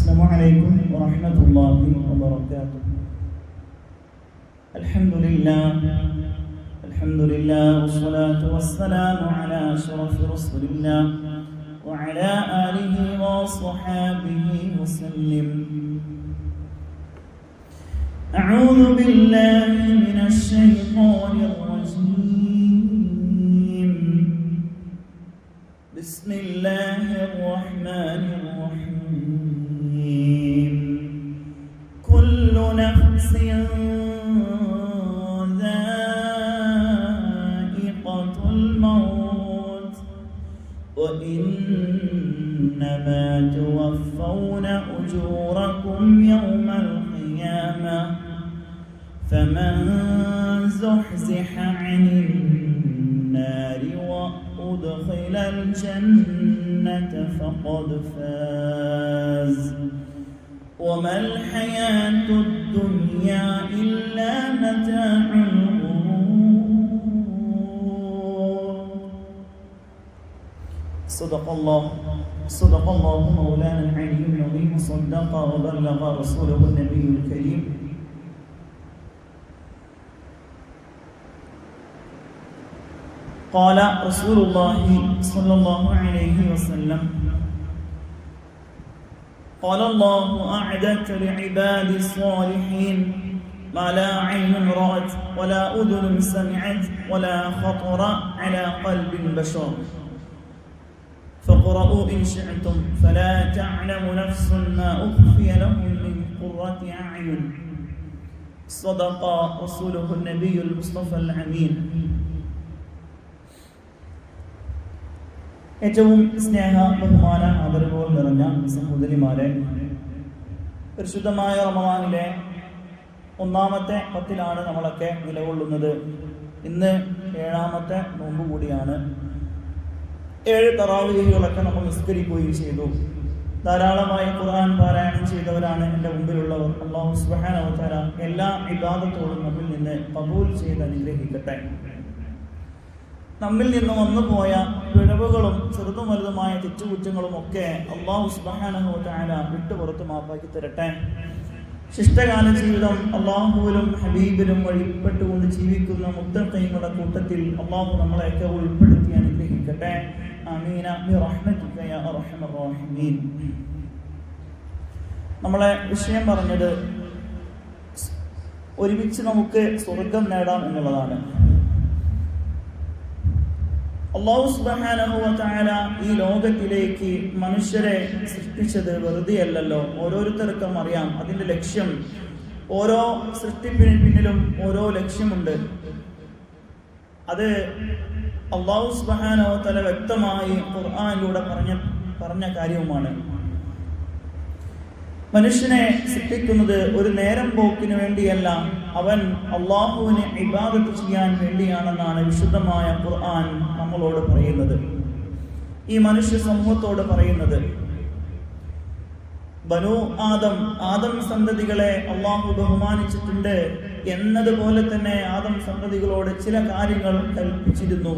السلام عليكم ورحمة الله وبركاته. الحمد لله والصلاة والسلام على أشرف رسول الله وعلى آله وصحابه وسلم. أعوذ بالله من الشيطان الرجيم. بسم الله الرحمن الرحيم. كل نفس ذائقة الموت وإنما توفون أجوركم يوم القيامة فمن زحزح عن النار وأدخل الجنة فقد فاز وما الحياة الدنيا إلا متاع الغرور. صدق الله مولانا العلي العظيم. صدق وبلغ رسوله النبي الكريم. قال رسول الله صلى الله عليه وسلم: قال الله: أعددت لعبادي الصالحين ما لا عين رأت ولا أذن سمعت ولا خطر على قلب بشر فاقرؤوا إن شئتم فلا تعلم نفس ما أخفي لهم من قرة أعين. صدق رسوله النبي المصطفى الأمين. ഏറ്റവും സ്നേഹ ബഹുമാന ആദരവുകൾ നിറഞ്ഞ സഹോദരിമാരെ, പരിശുദ്ധമായ റമദാനിലെ ഒന്നാമത്തെ പത്തിലാണ് നമ്മളൊക്കെ നിലകൊള്ളുന്നത്. ഇന്ന് 7ാമത്തെ നോമ്പ് കൂടിയാണ്. 7 തറാവീഹുകളൊക്കെ നമ്മൾ നിസ്കരിക്കുകയും ചെയ്തു. ധാരാളമായി ഖുർആൻ പാരായണം ചെയ്തവരാണ് എൻ്റെ മുമ്പിലുള്ളവർ. അല്ലാഹു സുബ്ഹാനഹു വ തആല എല്ലാ ഇബാദത്തോടും നമ്മിൽ നിന്ന് ഖബൂൽ ചെയ്ത് അനുഗ്രഹിക്കട്ടെ. നമ്മിൽ നിന്ന് വന്നുപോയ പിഴവുകളും ചെറുതും വലുതുമായ തെറ്റുകുറ്റങ്ങളും ഒക്കെ അല്ലാഹു സുബ്ഹാനഹു വ തആല വിട്ടുപുറത്ത് മാപ്പാക്കി തരട്ടെ. ശിഷ്ടകാല ജീവിതം അല്ലാഹുവിലും ഹബീബിലും വഴിപ്പെട്ടുകൊണ്ട് ജീവിക്കുന്ന മുത്തഖീങ്ങളുടെ കൂട്ടത്തിൽ അല്ലാഹു നമ്മളെയൊക്കെ ഉൾപ്പെടുത്തി അനുഗ്രഹിക്കട്ടെ. ആമീന ബിറഹ്മതിക യാ അർഹമർ റഹീമീൻ. നമ്മളെ വിഷയം പറഞ്ഞത് ഒരുമിച്ച് നമുക്ക് സ്വർഗം നേടാം എന്നുള്ളതാണ്. അല്ലാഹു സുബ്ഹാനഹു വ തആല ഈ ലോകത്തിലേക്ക് മനുഷ്യരെ സൃഷ്ടിച്ചത് വെറുതെയല്ലല്ലോ. ഓരോരുത്തർക്കും അറിയാം അതിന്റെ ലക്ഷ്യം. ഓരോ സൃഷ്ടിപ്പിന് പിന്നിലും ഓരോ ലക്ഷ്യമുണ്ട്. അത് അല്ലാഹു സുബ്ഹാനഹു വ തആല വ്യക്തമായി ഖുർആനിലൂടെ പറഞ്ഞ കാര്യവുമാണ്. മനുഷ്യനെ സൃഷ്ടിക്കുന്നത് ഒരു നേരം പോക്കിന് വേണ്ടിയല്ല, അവൻ അല്ലാഹുവിനെ ഇബാദത്ത് ചെയ്യാൻ വേണ്ടിയാണെന്നാണ് വിശുദ്ധമായ ഖുർആൻ നമ്മളോട് പറയുന്നത്, ഈ മനുഷ്യ സമൂഹത്തോട് പറയുന്നത്. ബനൂ ആദം സന്തതികളെ അല്ലാഹു ബഹുമാനിച്ചിട്ടുണ്ട് എന്നതുപോലെ തന്നെ ആദം സന്തതികളോട് ചില കാര്യങ്ങൾ കൽപ്പിച്ചിരുന്നു.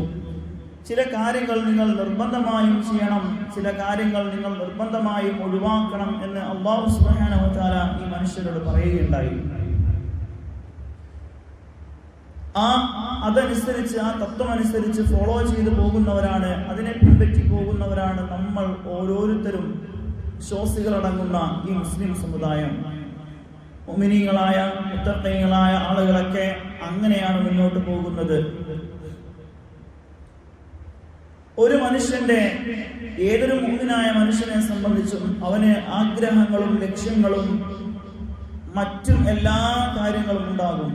ചില കാര്യങ്ങൾ നിങ്ങൾ നിർബന്ധമായും ചെയ്യണം, ചില കാര്യങ്ങൾ നിങ്ങൾ നിർബന്ധമായും ഒഴിവാക്കണം എന്ന് അല്ലാഹു സുബ്ഹാനഹു വ തആല ഈ മനുഷ്യരോട് പറയുകയുണ്ടായി. അതനുസരിച്ച്, ആ തത്വമനുസരിച്ച് ഫോളോ ചെയ്തു പോകുന്നവരാണ്, അതിനെ പിൻപറ്റി പോകുന്നവരാണ് നമ്മൾ ഓരോരുത്തരും. വിശ്വാസികളടങ്ങുന്ന ഈ മുസ്ലിം സമുദായം, മുഅ്മിനീങ്ങളായ മുത്തഖീങ്ങളായ ആളുകളൊക്കെ അങ്ങനെയാണ് മുന്നോട്ട് പോകുന്നത്. ഒരു മനുഷ്യന്റെ, ഏതൊരു മുഅ്മിനായ മനുഷ്യനെ സംബന്ധിച്ചും അവന് ആഗ്രഹങ്ങളും ലക്ഷ്യങ്ങളും മറ്റും എല്ലാ കാര്യങ്ങളും ഉണ്ടാകും.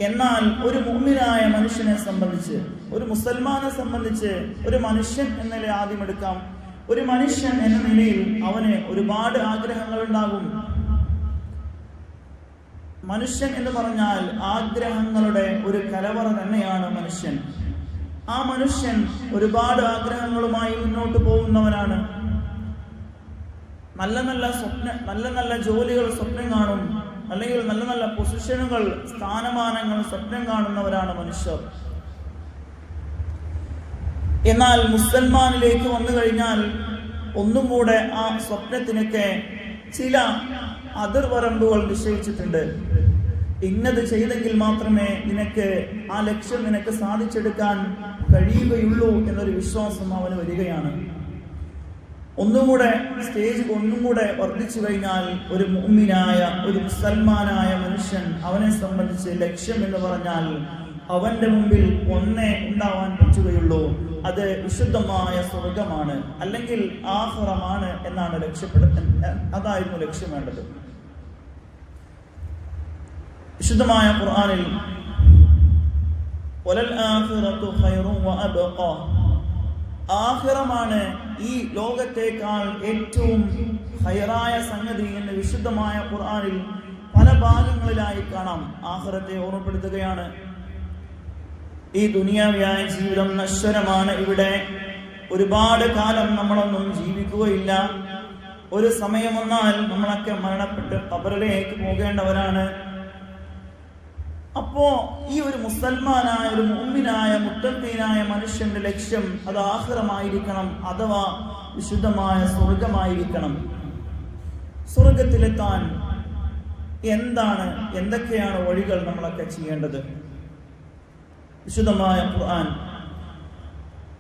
എന്നാൽ ഒരു മുഅ്മിനായ മനുഷ്യനെ സംബന്ധിച്ച്, ഒരു മുസൽമാനെ സംബന്ധിച്ച്, ഒരു മനുഷ്യൻ എന്ന നിലയിൽ ആദ്യം എടുക്കാം. ഒരു മനുഷ്യൻ എന്ന നിലയിൽ അവന് ഒരുപാട് ആഗ്രഹങ്ങൾ ഉണ്ടാകും. മനുഷ്യൻ എന്ന് പറഞ്ഞാൽ ആഗ്രഹങ്ങളുടെ ഒരു കലവറ തന്നെയാണ് മനുഷ്യൻ. ആ മനുഷ്യൻ ഒരുപാട് ആഗ്രഹങ്ങളുമായി മുന്നോട്ട് പോകുന്നവനാണ്. നല്ല നല്ല ജോലികൾ സ്വപ്നം കാണും, അല്ലെങ്കിൽ നല്ല നല്ല പൊസിഷനുകൾ, സ്ഥാനമാനങ്ങൾ സ്വപ്നം കാണുന്നവരാണ് മനുഷ്യർ. എന്നാൽ മുസൽമാനിലേക്ക് വന്നു കഴിഞ്ഞാൽ ഒന്നും കൂടെ ആ സ്വപ്നത്തിനൊക്കെ ചില അതിർവരമ്പുകൾ നിശ്ചയിച്ചിട്ടുണ്ട്. ഇന്നത് ചെയ്തെങ്കിൽ മാത്രമേ നിനക്ക് ആ ലക്ഷ്യം നിനക്ക് സാധിച്ചെടുക്കാൻ കഴിയുകയുള്ളൂ എന്നൊരു വിശ്വാസം അവന് വരികയാണ്. ഒന്നുകൂടെ സ്റ്റേജ് വർദ്ധിച്ചു കഴിഞ്ഞാൽ ഒരു മുഅ്മിനായ ഒരു മുസൽമാനായ മനുഷ്യൻ അവനെ സംബന്ധിച്ച് ലക്ഷ്യം എന്ന് പറഞ്ഞാൽ അവന്റെ മുമ്പിൽ ഒന്നേ ഉണ്ടാവാൻ പറ്റുകയുള്ളൂ, അത് വിശുദ്ധമായ സ്വർഗമാണ് അല്ലെങ്കിൽ ആഖിറമാണ് എന്നാണ് അതായിരുന്നു ലക്ഷ്യം വേണ്ടത്. വിശുദ്ധമായ ഖുർആനിൽ വലൽ ആഖിറതു ഖൈറുൻ വഅബ്ഖാ, ആഖിറമാണ് ഈ ലോകത്തേക്കാൾ ഏറ്റവും ഖൈറായ സംഗതി എന്ന് വിശുദ്ധമായ ഖുർആനിൽ പല ഭാഗങ്ങളിലായി കാണാം. ആഖിറത്തെ ഓർമ്മപ്പെടുത്തുകയാണ്. ഈ ദുനിയാവിയായ ജീവിതം നശ്വരമാണ്. ഇവിടെ ഒരുപാട് കാലം നമ്മളൊന്നും ജീവിക്കുകയില്ല. ഒരു സമയം വന്നാൽ നമ്മളൊക്കെ മരണപ്പെട്ട് ഖബറിലേക്ക് പോകേണ്ടവരാണ്. അപ്പോ ഈ ഒരു മുസൽമാനായ ഒരു മുഅ്മിനായ മുത്തഖീനായ മനുഷ്യന്റെ ലക്ഷ്യം അത് ആഖിറമായിരിക്കണം, അഥവാ വിശുദ്ധമായ സ്വർഗമായിരിക്കണം. സ്വർഗത്തിലെത്താൻ എന്തൊക്കെയാണ് വഴികൾ നമ്മളൊക്കെ ചെയ്യേണ്ടത്? വിശുദ്ധമായ ഖുർആൻ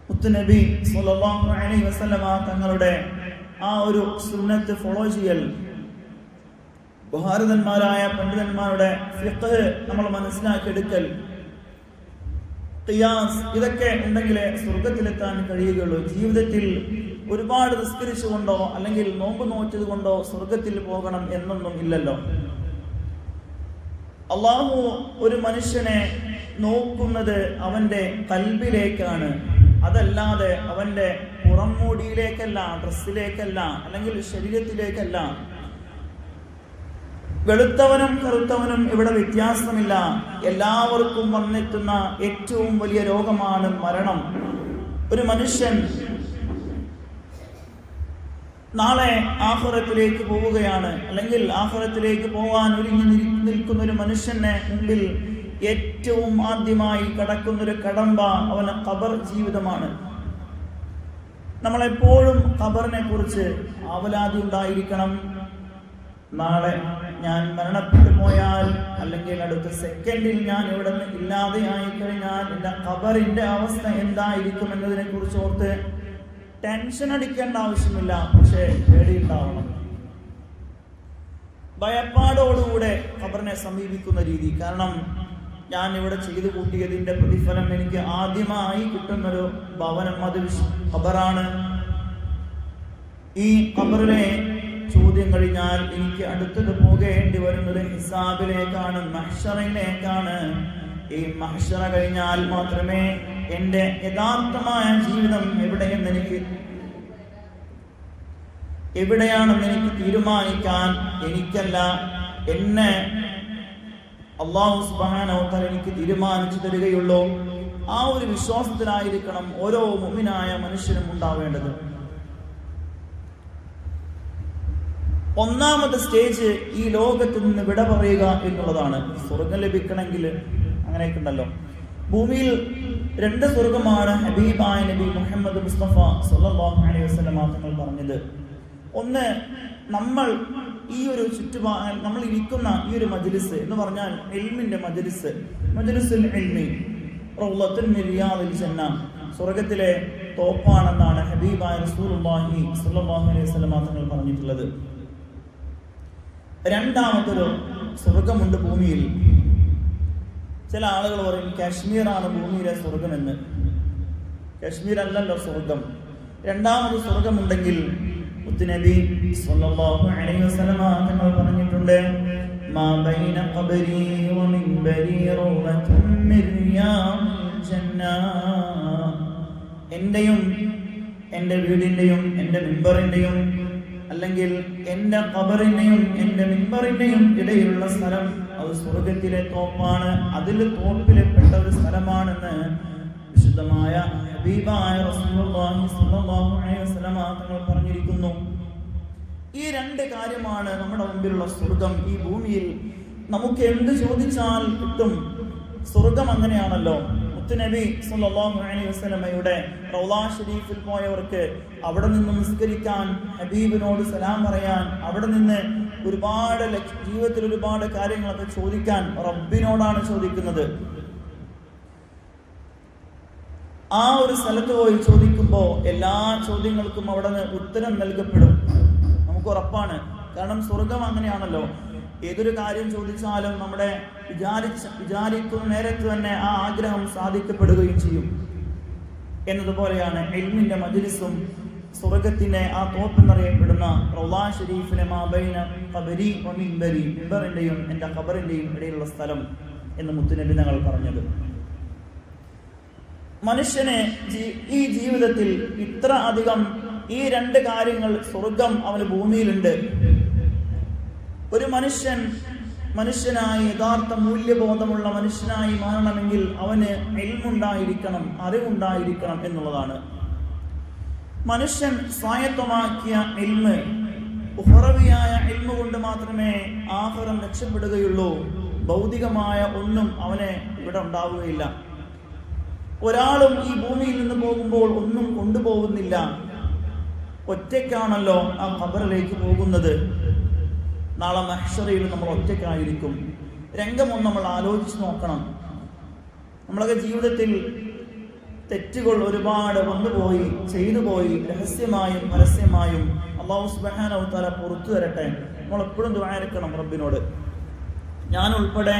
മുത്തുനബി സ്വല്ലല്ലാഹു അലൈഹി വസല്ലമ തങ്ങളുടെ ആ ഒരു സുന്നത്ത് ഫോളോ ചെയ്യൽ, ഭാരതന്മാരായ പണ്ഡിതന്മാരുടെ ഫിഖ് നമ്മൾ മനസ്സിലാക്കിയെടുക്കൽ, ഖിയാസ്, ഇതൊക്കെ ഉണ്ടെങ്കിലേ സ്വർഗത്തിലെത്താൻ കഴിയുകയുള്ളൂ. ജീവിതത്തിൽ ഒരുപാട് നിസ്കരിച്ചുകൊണ്ടോ അല്ലെങ്കിൽ നോമ്പ് നോറ്റത് കൊണ്ടോ സ്വർഗത്തിൽ പോകണം എന്നൊന്നും ഇല്ലല്ലോ. അള്ളാഹു ഒരു മനുഷ്യനെ നോക്കുന്നത് അവന്റെ കൽബിലേക്കാണ്, അതല്ലാതെ അവന്റെ പുറംമൂടിയിലേക്കല്ല, ഡ്രസ്സിലേക്കല്ല, അല്ലെങ്കിൽ ശരീരത്തിലേക്കല്ല. വെളുത്തവനും കറുത്തവനും ഇവിടെ വ്യത്യാസമില്ല. എല്ലാവർക്കും വന്നെത്തുന്ന ഏറ്റവും വലിയ രോഗമാണ് മരണം. ഒരു മനുഷ്യൻ നാളെ ആഖിറത്തിലേക്ക് പോവുകയാണ്, അല്ലെങ്കിൽ ആഖിറത്തിലേക്ക് പോകാൻ ഒരുങ്ങി നിൽക്കുന്ന ഒരു മനുഷ്യന്റെ മുമ്പിൽ ഏറ്റവും ആദ്യമായി കടക്കുന്നൊരു കടമ്പ അവന് ഖബർ ജീവിതമാണ്. നമ്മളെപ്പോഴും ഖബറിനെ കുറിച്ച് ആവലാതി ഉണ്ടായിരിക്കണം. നാളെ ഞാൻ മരണപ്പെട്ടു പോയാൽ, അല്ലെങ്കിൽ അടുത്ത സെക്കൻഡിൽ ഞാൻ ഇവിടെ നിന്ന് ഇല്ലാതെയായി കഴിഞ്ഞാൽ എന്റെ ഖബറിന്റെ അവസ്ഥ എന്തായിരിക്കും എന്നതിനെ കുറിച്ച് ഓർത്ത് ടെൻഷൻ അടിക്കേണ്ട ആവശ്യമില്ല, പക്ഷേ പേടിയുണ്ടാവണം. ഭയപ്പാടോടുകൂടെ ഖബറിനെ സമീപിക്കുന്ന രീതി. കാരണം ഞാൻ ഇവിടെ ചെയ്തു കൂട്ടിയതിന്റെ പ്രതിഫലം എനിക്ക് ആദ്യമായി കിട്ടുന്നൊരു ഭവനം അത് ഖബറാണ്. ഈ ഖബറിലെ ചോദ്യം കഴിഞ്ഞാൽ എനിക്ക് അടുത്തത് പോകേണ്ടി വരുന്നത് ഹിസാബിലേക്കാണ്, മഹ്ശറിലേക്കാണ്. ഈ മഹ്ശറ കഴിഞ്ഞാൽ മാത്രമേ എന്റെ യഥാർത്ഥമായ ജീവിതം എവിടെയാണെന്ന് എനിക്ക് തീരുമാനിക്കാൻ എനിക്കല്ല, എന്നെ അല്ലാഹു സുബ്ഹാനഹു വ തആല എനിക്ക് തീരുമാനിച്ചു തരികയുള്ളൂ. ആ ഒരു വിശ്വാസത്തിലായിരിക്കണം ഓരോ മുഅ്മിനായ മനുഷ്യനും ഉണ്ടാവേണ്ടത്. ഒന്നാമത്തെ സ്റ്റേജ് ഈ ലോകത്ത് നിന്ന് വിട പറയുക എന്നുള്ളതാണ്. സ്വർഗം ലഭിക്കണമെങ്കിൽ അങ്ങനെയൊക്കെ ഉണ്ടല്ലോ. ഭൂമിയിൽ രണ്ട് സ്വർഗമാണ് ഹബീബായ നബി മുഹമ്മദ് മുസ്തഫ സല്ലല്ലാഹു അലൈഹി വസല്ലം തങ്ങൾ പറഞ്ഞത്. ഒന്ന്, നമ്മൾ ഈ ഒരു നമ്മൾ ഇരിക്കുന്ന ഈ ഒരു മജ്ലിസ് എന്ന് പറഞ്ഞാൽ ഇൽമിന്റെ മജ്ലിസുൽ ഇൽമി റൗളത്തുൻ മിൻ റിയാദിൽ ജന്ന, സ്വർഗത്തിലെ തോപ്പാണെന്നാണ് ഹബീബായ റസൂലുള്ളാഹി സ്വല്ലല്ലാഹു അലൈഹി വസല്ലം തങ്ങൾ പറഞ്ഞിട്ടുള്ളത്. രണ്ടാമതൊരു സ്വർഗമുണ്ട് ഭൂമിയിൽ. ചില ആളുകൾ പറയും കാശ്മീറാണ് ഭൂമിയിലെ സ്വർഗമെന്ന്. കാശ്മീർ അല്ലല്ലോ സ്വർഗം. രണ്ടാമത് സ്വർഗമുണ്ടെങ്കിൽ മുത്തുനബി സ്വല്ലല്ലാഹു അലൈഹി വസല്ലം തങ്ങൾ പറഞ്ഞിട്ടുണ്ട്, മാ ബൈന ഖബരി വ മിൻബരി റൗളത്തുൻ മിൻ റിയാദിൽ ജന്ന. എന്റെയും എന്റെ വീടിന്റെയും എന്റെ മിമ്പറിന്റെയും അല്ലെങ്കിൽ എന്റെ ഖബറിന്റെയും എന്റെ മിമ്പറിന്റെയും ഇടയിലുള്ള സ്ഥലം അത് സ്വർഗത്തിലെ തോപ്പാണ്, അതിൽ തോപ്പിൽപ്പെട്ട ഒരു സ്ഥലമാണെന്ന് വിശുദ്ധമായ ഹബീബായ റസൂലുള്ളാഹി സ്വല്ലല്ലാഹു അലൈഹി വസല്ലം തങ്ങൾ പറഞ്ഞിരിക്കുന്നു. ഈ രണ്ട് കാര്യമാണ് നമ്മുടെ മുമ്പിലുള്ള സ്വർഗം. ഈ ഭൂമിയിൽ നമുക്ക് എന്ത് ചോദിച്ചാൽ കിട്ടും. സ്വർഗം അങ്ങനെയാണല്ലോ. മുത്തുനബി സല്ലല്ലാഹു അലൈഹി വസല്ലമയുടെ റൗളാ ഷരീഫിൽ പോയവർക്ക് അവിടെ നിന്ന് നിസ്കരിക്കാൻ, ഹബീബിനോട് സലാം പറയാൻ, അവിടെ നിന്ന് ഒരുപാട് ജീവിതത്തിൽ ഒരുപാട് കാര്യങ്ങളൊക്കെ ചോദിക്കാൻ റബ്ബിനോടാണ് ചോദിക്കുന്നത്. ആ ഒരു സ്ഥലത്ത് പോയി ചോദിക്കുമ്പോൾ എല്ലാ ചോദ്യങ്ങൾക്കും അവിടെ നിന്ന് ഉത്തരം നൽകപ്പെടും. നമുക്ക് ഉറപ്പാണ്. കാരണം സ്വർഗം അങ്ങനെയാണല്ലോ. ഏതൊരു കാര്യം ചോദിച്ചാലും നമ്മുടെ വിചാരിക്കുന്ന നേരത്ത് തന്നെ ആ ആഗ്രഹം സാധിക്കപ്പെടുകയും ചെയ്യും എന്നതുപോലെയാണ് ഇൽമിന്റെ മജ്ലിസും സ്വർഗത്തിന്റെ ആ തോപ്പ് എന്നറിയപ്പെടുന്ന റൗളാ ഷരീഫിലെ മാബൈന ഖബരി വ മിൻബരി, മിൻബറിന്റെയും എൻ്റെ ഖബറിന്റെയും ഇടയിലുള്ള സ്ഥലം എന്ന് മുത്തുനബി തങ്ങൾ പറഞ്ഞത്. മനുഷ്യനെ ഈ ജീവിതത്തിൽ ഇത്ര അധികം ഈ രണ്ട് കാര്യങ്ങൾ, സ്വർഗം അവന് ഭൂമിയിലുണ്ട്. ഒരു മനുഷ്യനായി യഥാർത്ഥ മൂല്യബോധമുള്ള മനുഷ്യനായി മാറണമെങ്കിൽ അവന് ഇൽമുണ്ടായിരിക്കണം, അറിവുണ്ടായിരിക്കണം എന്നുള്ളതാണ്. മനുഷ്യൻ സ്വായത്തമാക്കിയ ഇൽമ്, ഉഖറവിയായ ഇൽമ് കൊണ്ട് മാത്രമേ ആഖിറം രക്ഷപ്പെടുകയുള്ളൂ. ഭൗതികമായ ഒന്നും അവന് ഇവിടെ ഉണ്ടാവുകയില്ല. ഒരാളും ഈ ഭൂമിയിൽ നിന്ന് പോകുമ്പോൾ ഒന്നും കൊണ്ടുപോകുന്നില്ല. ഒറ്റയ്ക്കാണല്ലോ ആ ഖബറിലേക്ക് പോകുന്നത്. നാളെ മഹ്ശറയിൽ നമ്മൾ ഒറ്റയ്ക്കായിരിക്കും. രംഗമൊന്ന് നമ്മൾ ആലോചിച്ച് നോക്കണം. നമ്മളൊക്കെ ജീവിതത്തിൽ തെറ്റുകൾ ഒരുപാട് വന്നുപോയി, ചെയ്തുപോയി, രഹസ്യമായും പരസ്യമായും. അല്ലാഹു സുബ്ഹാനഹു വ തആല പുറത്തു തരട്ടെ. നമ്മൾ എപ്പോഴും ദുആ ചെയ്യണം റബ്ബിനോട്. ഞാൻ ഉൾപ്പെടെ,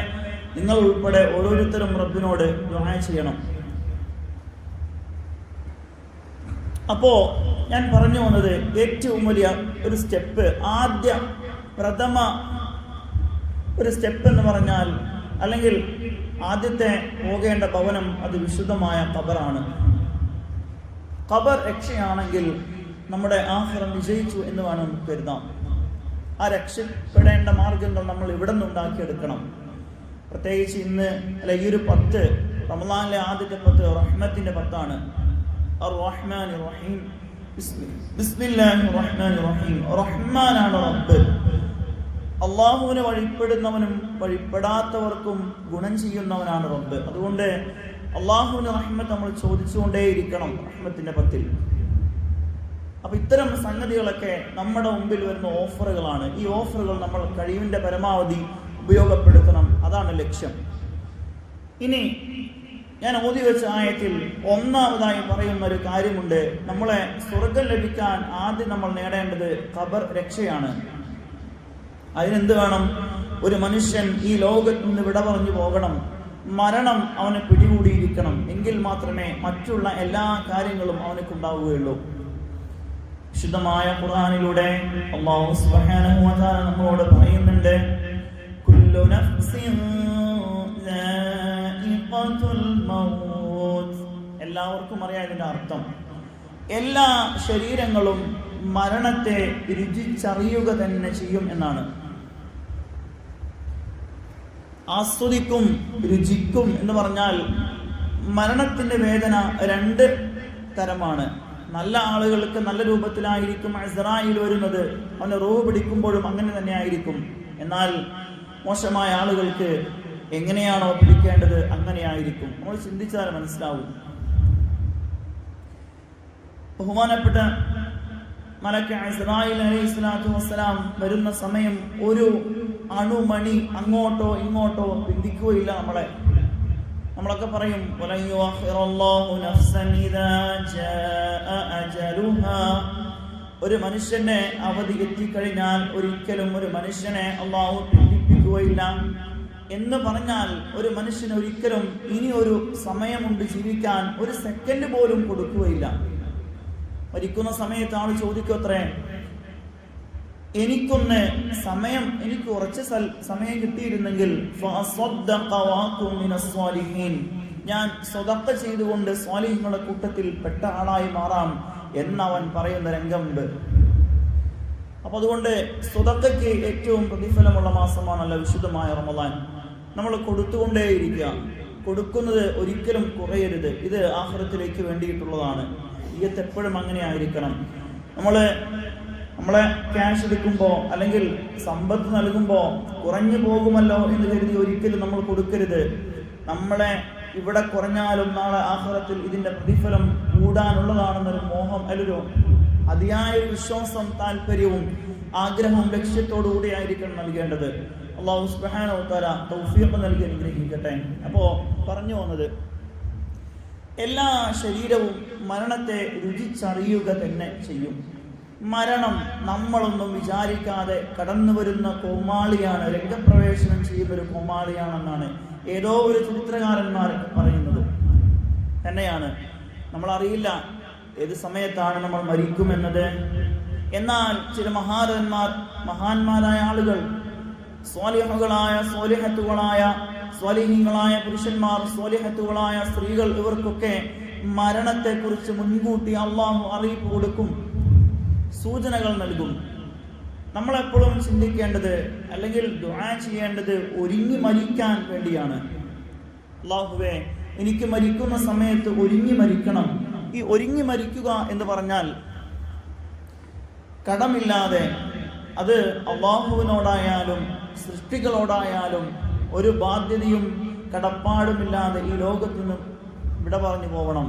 നിങ്ങൾ ഉൾപ്പെടെ ഓരോരുത്തരും റബ്ബിനോട് ദുആ ചെയ്യണം. അപ്പോ ഞാൻ പറഞ്ഞു വന്നത്, ഏറ്റവും വലിയ ഒരു സ്റ്റെപ്പ്, പ്രഥമ ഒരു സ്റ്റെപ്പ് എന്ന് പറഞ്ഞാൽ, അല്ലെങ്കിൽ ആദ്യത്തെ പോകേണ്ട ഭവനം, അത് വിശുദ്ധമായ ഖബറാണ്. ഖബർ രക്ഷയാണെങ്കിൽ നമ്മുടെ ആഖിറം വിജയിച്ചു എന്ന് വേണം കരുതാം. ആ രക്ഷപ്പെടേണ്ട മാർഗങ്ങൾ നമ്മൾ ഇവിടെ നിന്ന് ഉണ്ടാക്കിയെടുക്കണം. പ്രത്യേകിച്ച് ഇന്ന് അല്ല, ഈ ഒരു 10 റമളാനിലെ ആദ്യത്തെ 10 റഹ്മത്തിന്റെ 10ആണ്. അർ-റഹ്മാനിർ റഹീം, ബിസ്മില്ലാഹിർ റഹ്മാനിർ റഹീം. റഹ്മാനാണ് റബ്ബ്. അള്ളാഹുവിനെ വഴിപ്പെടുന്നവനും വഴിപ്പെടാത്തവർക്കും ഗുണം ചെയ്യുന്നവനാണ് റബ്ബ്. അതുകൊണ്ട് അള്ളാഹുവിന്റെ റഹ്മത്ത് നമ്മൾ ചോദിച്ചുകൊണ്ടേയിരിക്കണം റഹ്മത്തിന്റെ 10-ൽ. അപ്പൊ ഇത്തരം സംഗതികളൊക്കെ നമ്മുടെ മുമ്പിൽ വരുന്ന ഓഫറുകളാണ്. ഈ ഓഫറുകൾ നമ്മൾ കഴിവിന്റെ പരമാവധി ഉപയോഗപ്പെടുത്തണം. അതാണ് ലക്ഷ്യം. ഇനി ഞാൻ ഓതി വെച്ച ആയത്തിൽ ഒന്നാമതായി പറയുന്ന ഒരു കാര്യമുണ്ട്. നമ്മളെ സ്വർഗം ലഭിക്കാൻ ആദ്യം നമ്മൾ നേടേണ്ടത് ഖബർ രക്ഷയാണ്. അതിനെന്ത് വേണം? ഒരു മനുഷ്യൻ ഈ ലോകത്ത് നിന്ന് വിട പറഞ്ഞു പോകണം. മരണം അവനെ പിടികൂടിയിരിക്കണം. എങ്കിൽ മാത്രമേ മറ്റുള്ള എല്ലാ കാര്യങ്ങളും അവനക്കുണ്ടാവുകയുള്ളൂ. വിശുദ്ധമായ ഖുർആനിലൂടെ അല്ലാഹു സുബ്ഹാനഹു വ തആല നമ്മളോട് പറയുന്നുണ്ട്, കുല്ലു നഫ്സിൻ ദാഇഖത്തുൽ മൗത്ത്. എല്ലാവർക്കും അറിയാം ഇതിന്റെ അർത്ഥം. എല്ലാ ശരീരങ്ങളും മരണത്തെ രുചിച്ചറിയുക തന്നെ ചെയ്യും എന്നാണ്. ആസ്വദിക്കും, രുചിക്കും എന്ന് പറഞ്ഞാൽ മരണത്തിന്റെ വേദന 2 തരമാണ്. നല്ല ആളുകൾക്ക് നല്ല രൂപത്തിലായിരിക്കും ഇസ്രായേൽ വരുന്നത്. അവന് റൂഹ് പിടിക്കുമ്പോഴും അങ്ങനെ തന്നെ ആയിരിക്കും. എന്നാൽ മോശമായ ആളുകൾക്ക് എങ്ങനെയാണോ പിടിക്കേണ്ടത് അങ്ങനെയായിരിക്കും. നമ്മൾ ചിന്തിച്ചാൽ മനസ്സിലാവും. ബഹുമാനപ്പെട്ട മലക്ക് ഇസ്രായേൽ അലൈഹിസ്സലാത്തു വസ്സലാം വരുന്ന സമയം ഒരു അണുമണി അങ്ങോട്ടോ ഇങ്ങോട്ടോ പിന്തിക്കുകയില്ല. നമ്മളൊക്കെ പറയും, ഒരു മനുഷ്യന്റെ അവധി എത്തിക്കഴിഞ്ഞാൽ ഒരിക്കലും ഒരു മനുഷ്യനെ അള്ളാഹു പിന്തിപ്പിക്കുകയില്ല എന്ന് പറഞ്ഞാൽ, ഒരു മനുഷ്യന് ഒരിക്കലും ഇനി ഒരു സമയമുണ്ട് ജീവിക്കാൻ, ഒരു സെക്കൻഡ് പോലും കൊടുക്കുകയില്ല. മരിക്കുന്ന സമയത്ത് ആൾ ചോദിക്കത്രേ, എനിക്ക് കുറച്ച് സമയം കിട്ടിയിരുന്നെങ്കിൽ ഞാൻ സ്വതക്ക ചെയ്തുകൊണ്ട് സ്വാലിഹ്ങ്ങളുടെ കൂട്ടത്തിൽ പെട്ട ആളായി മാറാം എന്നവൻ പറയുന്ന രംഗമുണ്ട്. അപ്പൊ അതുകൊണ്ട് സ്വതക്കയ്ക്ക് ഏറ്റവും പ്രതിഫലമുള്ള മാസമാണല്ലോ വിശുദ്ധമായ റമളാൻ. നമ്മൾ കൊടുത്തുകൊണ്ടേയിരിക്കുക. കൊടുക്കുന്നത് ഒരിക്കലും കുറയരുത്. ഇത് ആഖിറത്തിലേക്ക് വേണ്ടിയിട്ടുള്ളതാണ്. ഈയത്ത് എപ്പോഴും അങ്ങനെ ആയിരിക്കണം. നമ്മളെ ക്യാഷ് എടുക്കുമ്പോൾ അല്ലെങ്കിൽ സമ്പത്ത് നൽകുമ്പോൾ കുറഞ്ഞു പോകുമല്ലോ എന്ന് കരുതി ഒരിക്കലും നമ്മൾ കൊടുക്കരുത്. നമ്മളെ ഇവിടെ കുറഞ്ഞാലും നാളെ ആഖിറത്തിൽ ഇതിന്റെ പ്രതിഫലം കൂടാനുള്ളതാണെന്നൊരു മോഹം, അല്ലൊരു അതിയായ വിശ്വാസം, താല്പര്യവും ആഗ്രഹവും ലക്ഷ്യത്തോടു കൂടിയായിരിക്കണം നൽകേണ്ടത്. അല്ലാഹു സുബ്ഹാനഹു വ തആല തൗഫീഖ് നൽകി അനുഗ്രഹിക്കട്ടെ. അപ്പോൾ പറഞ്ഞു വന്നത്, എല്ലാ ശരീരവും മരണത്തെ രുചിച്ചറിയുക തന്നെ ചെയ്യും. മരണം നമ്മളൊന്നും വിചാരിക്കാതെ കടന്നു വരുന്ന കോമാളിയാണ്, രംഗപ്രവേശനം ചെയ്യുന്ന ഒരു കോമാളിയാണെന്നാണ് ഏതോ ഒരു ചരിത്രകാരന്മാർ പറയുന്നത് തന്നെയാണ്. നമ്മളറിയില്ല ഏത് സമയത്താണ് നമ്മൾ മരിക്കുമെന്നത്. എന്നാൽ ചില മഹാന്മാരായ ആളുകൾ, സ്വാലിഹുകളായ സ്വാലിഹീങ്ങളായ പുരുഷന്മാർ, സ്വാലിഹത്തുകളായ സ്ത്രീകൾ, ഇവർക്കൊക്കെ മരണത്തെക്കുറിച്ച് മുൻകൂട്ടി അള്ളാഹു അറിയിപ്പ് കൊടുക്കും, സൂചനകൾ നൽകും. നമ്മളെപ്പോഴും ചിന്തിക്കേണ്ടത് അല്ലെങ്കിൽ ദുആ ചെയ്യേണ്ടത് ഒരുങ്ങി മരിക്കാൻ വേണ്ടിയാണ്. അല്ലാഹുവേ, എനിക്ക് മരിക്കുന്ന സമയത്ത് ഒരുങ്ങി മരിക്കണം. ഈ ഒരുങ്ങി മരിക്കുക എന്ന് പറഞ്ഞാൽ കടമില്ലാതെ, അത് അല്ലാഹുവിനോടായാലും സൃഷ്ടികളോടായാലും ഒരു ബാധ്യതയും കടപ്പാടുമില്ലാതെ ഈ ലോകത്ത് നിന്ന് വിട പറഞ്ഞു പോകണം.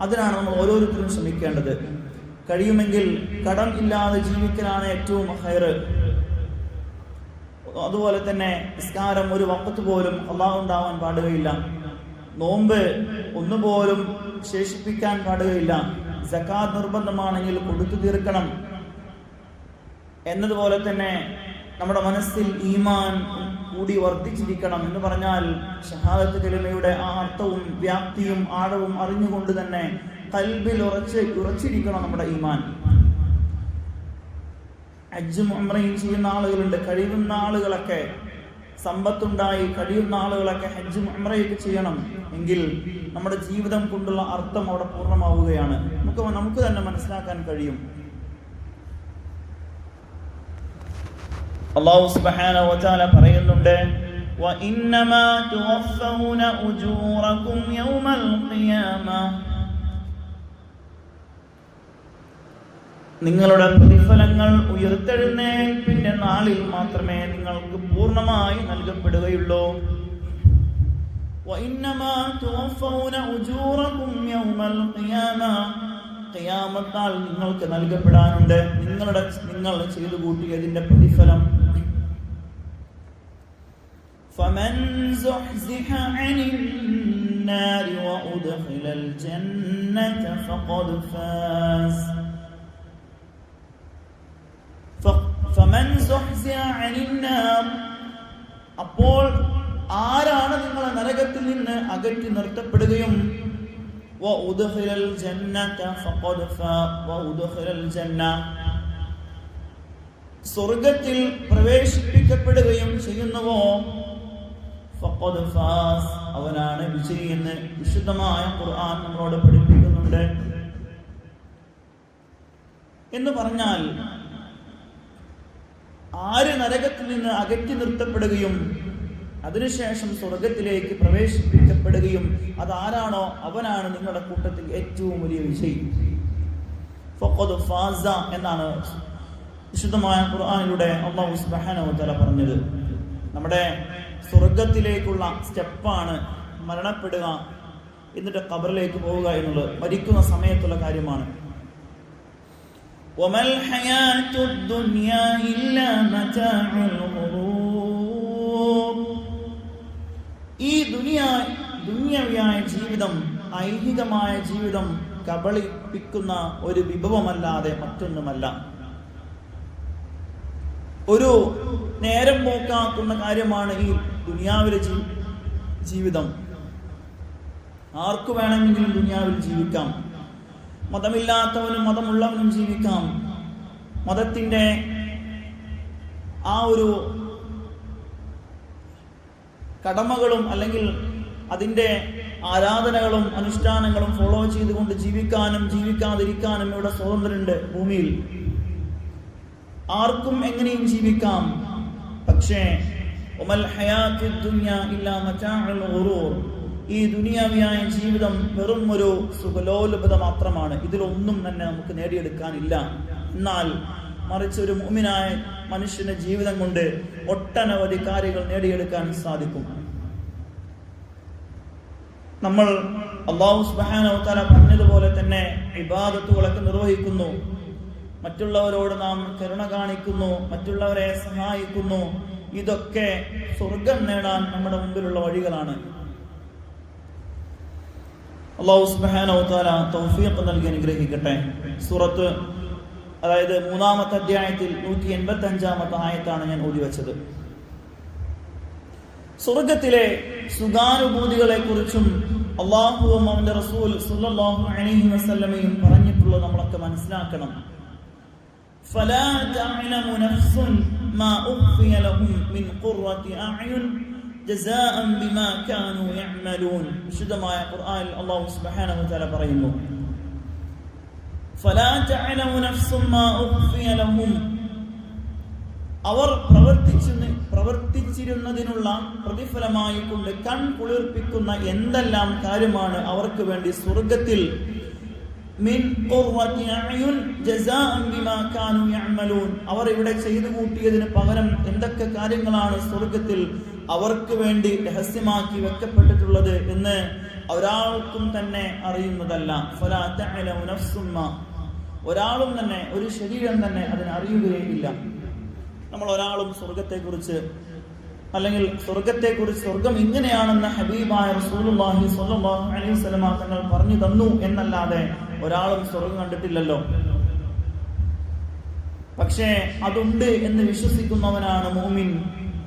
അതിനാണ് നമ്മൾ ഓരോരുത്തരും ശ്രമിക്കേണ്ടത്. കഴിയുമെങ്കിൽ കടം ഇല്ലാതെ ജീവിക്കലാണ് ഏറ്റവും ഹൈറ്. അതുപോലെ തന്നെ നിസ്കാരം ഒരു വഖത്ത് പോലും അല്ലാഹു ഉണ്ടാവാൻ പാടുകയില്ല. നോമ്പ് ഒന്നുപോലും ശേഷിപ്പിക്കാൻ പാടുകയില്ല. സകാത്ത് നിർബന്ധമാണെങ്കിൽ കൊടുത്തു തീർക്കണം. എന്നതുപോലെ തന്നെ നമ്മുടെ മനസ്സിൽ ഈമാൻ കൂടി വർദ്ധിച്ചിരിക്കണം. എന്ന് പറഞ്ഞാൽ ഷഹാദത്ത് കലിമയുടെ ആ അർത്ഥവും വ്യാപ്തിയും ആഴവും അറിഞ്ഞുകൊണ്ട് തന്നെ ഖൽബിൽ ഉറച്ചിരിക്കണം നമ്മുടെ ഈമാൻ. ഹജ്ജും ഉംറയും ചെയ്യുന്ന ആളുകളുണ്ട്. കഴിയുന്ന ആളുകളൊക്കെ, സമ്പത്തുണ്ടായി കഴിയുന്ന ആളുകളൊക്കെ ഹജ്ജും ഉംറയൊക്കെ ചെയ്യണം. എങ്കിൽ നമ്മുടെ ജീവിതം കൊണ്ടുള്ള അർത്ഥം അവിടെ പൂർണ്ണമാവുകയാണ്. നമുക്ക് തന്നെ മനസ്സിലാക്കാൻ കഴിയും. അല്ലാഹു സുബ്ഹാനഹു വ തആല പറയുന്നുണ്ട്, വഇന്നമാ തുവഫൗന ഉജൂറകും യൗമൽ ഖിയാമ, നിങ്ങളുടെ പ്രതിഫലങ്ങൾ ഉയർത്തെഴുന്നേൽപ്പിന്റെ നാളിൽ മാത്രമേ നിങ്ങൾക്ക് പൂർണ്ണമായി നൽകപ്പെടുകയുള്ളൂ. വഇന്നമാ തുവഫൗന ഉജൂറകും യൗമൽ ഖിയാമ, ഖിയാമത്ത് നാൾ നിങ്ങൾക്ക് നൽകപ്പെടാനുണ്ട് നിങ്ങൾ ചെയ്തു കൂട്ടിയതിന്റെ പ്രതിഫലം. فمن زحزح عن النار وأدخل الجنة فقد فاز. فمن زحزح عن النار, അപ്പോൾ ആരാണ് നിങ്ങളെ നരകത്തിൽ നിന്ന് അകറ്റി നിർത്തപ്പെടുകയും وأدخل الجنة فقد فاز وأدخل الجنة, സ്വർഗ്ഗത്തിൽ പ്രവേശിപ്പിക്കപ്പെടുകയും ചെയ്യുന്നുവോ ഫഖദ് ഫാസ്, അവനാണ് വിജയി എന്ന് വിശുദ്ധമായ ഖുർആൻ നമ്മളോട് പഠിപ്പിക്കുന്നുണ്ട്. എന്ന് പറഞ്ഞാൽ ആര് നരകത്തിൽ നിന്ന് അകറ്റി നിർത്തപ്പെടുകയും അതിനുശേഷം സ്വർഗത്തിലേക്ക് പ്രവേശിപ്പിക്കപ്പെടുകയും അതാരാണോ അവനാണ് നിങ്ങളുടെ കൂട്ടത്തിൽ ഏറ്റവും വലിയ വിജയി. ഫഖദ് ഫാസ എന്നാണ് വിശുദ്ധമായ ഖുർആനിലൂടെ അല്ലാഹു സുബ്ഹാനഹു വ തആല പറഞ്ഞത്. നമ്മുടെ സ്വർഗത്തിലേക്കുള്ള സ്റ്റെപ്പാണ് മരണപ്പെടുക, എന്നിട്ട് ഖബറിലേക്ക് പോവുക എന്നുള്ളത്. മരിക്കുന്ന സമയത്തുള്ള കാര്യമാണ്. വമൽ ഹയാത്തുദ് ദുനിയാ ഇല്ലാ മതാഉൽ ഖുറൂർ, ഈ ദുനിയാവിയായ ജീവിതം, ഐഹികമായ ജീവിതം കബളിപ്പിക്കുന്ന ഒരു വിഭവമല്ലാതെ മറ്റൊന്നുമല്ല. ഒരു നേരം പോക്കാക്കുന്ന കാര്യമാണ് ഈ ദുനിയാവിലെ ജീവിതം. ആർക്കു വേണമെങ്കിലും ദുനിയാവിൽ ജീവിക്കാം. മതമില്ലാത്തവനും മതമുള്ളവനും ജീവിക്കാം. മതത്തിന്റെ ആ ഒരു കടമകളും അല്ലെങ്കിൽ അതിന്റെ ആരാധനകളും അനുഷ്ഠാനങ്ങളും ഫോളോ ചെയ്തുകൊണ്ട് ജീവിക്കാനും ജീവിക്കാതിരിക്കാനും ഇവിടെ സ്വാതന്ത്ര്യമുണ്ട് ഭൂമിയിൽ. ആർക്കും എങ്ങനെയും ജീവിക്കാം. പക്ഷേ വമൽ ഹയാത്തുദ് ദുനിയാ ഇല്ലാ മതാഉൽ ഖുറൂർ, ഈ ദുനിയാവിയായ ജീവിതം വെറും ഒരു സുഖലോലുപത മാത്രമാണ്. ഇതിലൊന്നും തന്നെ നമുക്ക് നേടിയെടുക്കാനില്ല. എന്നാൽ മറിച്ച് ഒരു മുഅ്മിനായ മനുഷ്യന്റെ ജീവിതം കൊണ്ട് ഒട്ടനവധി കാര്യങ്ങൾ നേടിയെടുക്കാൻ സാധിക്കും. നമ്മൾ അല്ലാഹു സുബ്ഹാനഹു വ തആല പറഞ്ഞതുപോലെ തന്നെ ഇബാദത്തുകളൊക്കെ നിർവഹിക്കുന്നു, മറ്റുള്ളവരോട് നാം കരുണ കാണിക്കുന്നു, മറ്റുള്ളവരെ സഹായിക്കുന്നു, ഇതൊക്കെ സ്വർഗം നേടാൻ നമ്മുടെ മുമ്പിലുള്ള വഴികളാണ്. അല്ലാഹു സുബ്ഹാനഹു വ തആല തൗഫീഖ് നൽകി അനുഗ്രഹിക്കട്ടെ. സൂറത്ത്, അതായത് 3-ാമത്തെ അധ്യായത്തിൽ 185-ാമത്തെ ആയത്താണ് ഞാൻ ഓതി വെച്ചത്. സ്വർഗത്തിലെ സുഖാനുഭൂതികളെ കുറിച്ചും അല്ലാഹുവും അവന്റെ റസൂൽ സ്വല്ലല്ലാഹു അലൈഹി വസല്ലമയും പറഞ്ഞിട്ടുള്ളത് നമ്മളൊക്കെ മനസ്സിലാക്കണം. ഫലാ തഅലമു നഫ്സുൻ മാ ഉഖ്ഫിയ ലഹും മിൻ ഖുർറത്തി അഅ്യുൻ ജസാഅൻ ബിമാ കാനൂ യഅമലൂൻ. വിശുദ്ധമായ ഖുർആനിൽ അല്ലാഹു സുബ്ഹാനഹു വ തആല പറയുന്നു, ഫലാ തഅലമു നഫ്സുൻ മാ ഉഖ്ഫിയ ലഹും, അവർ പ്രവർത്തിച്ചിരുന്നതിനുള്ള പ്രതിഫലമായി കൊണ്ട് കൺകുളിർപ്പിക്കുന്ന എന്തെല്ലാം കാര്യമാണ് അവർക്ക് വേണ്ടി സ്വർഗത്തിൽ മിൻ ഖുർറത്തി അഅ്യുൻ ജസാഅൻ ബിമാ കാനൂ യഅമലൂൻ, അവർ ഇവിടെ ചെയ്തു കൂട്ടിയതിന് പകരം എന്തൊക്കെ കാര്യങ്ങളാണ് സ്വർഗത്തിൽ അവർക്ക് വേണ്ടി രഹസ്യമാക്കി വെക്കപ്പെട്ടിട്ടുള്ളത് എന്ന് ഒരാൾക്കും തന്നെ അറിയുന്നതല്ല. ഫലാ തഅലമു നഫ്സുൻ മാ, ഒരാളും തന്നെ, ഒരു ശരീരം തന്നെ അതിനെ അറിയുകയില്ല. നമ്മൾ ഒരാളും സ്വർഗത്തെക്കുറിച്ച്, അല്ലെങ്കിൽ സ്വർഗത്തെക്കുറിച്ച്, സ്വർഗം ഇങ്ങനെയാണെന്ന് ഹബീബായ റസൂലുള്ളാഹി സ്വല്ലല്ലാഹു അലൈഹി വസല്ലം തങ്ങൾ പറഞ്ഞു തന്നു എന്നല്ലാതെ ഒരാളും സ്വർഗം കണ്ടിട്ടില്ലല്ലോ. പക്ഷേ അതുണ്ട് എന്ന് വിശ്വസിക്കുന്നവനാണ് മുഅ്മിൻ.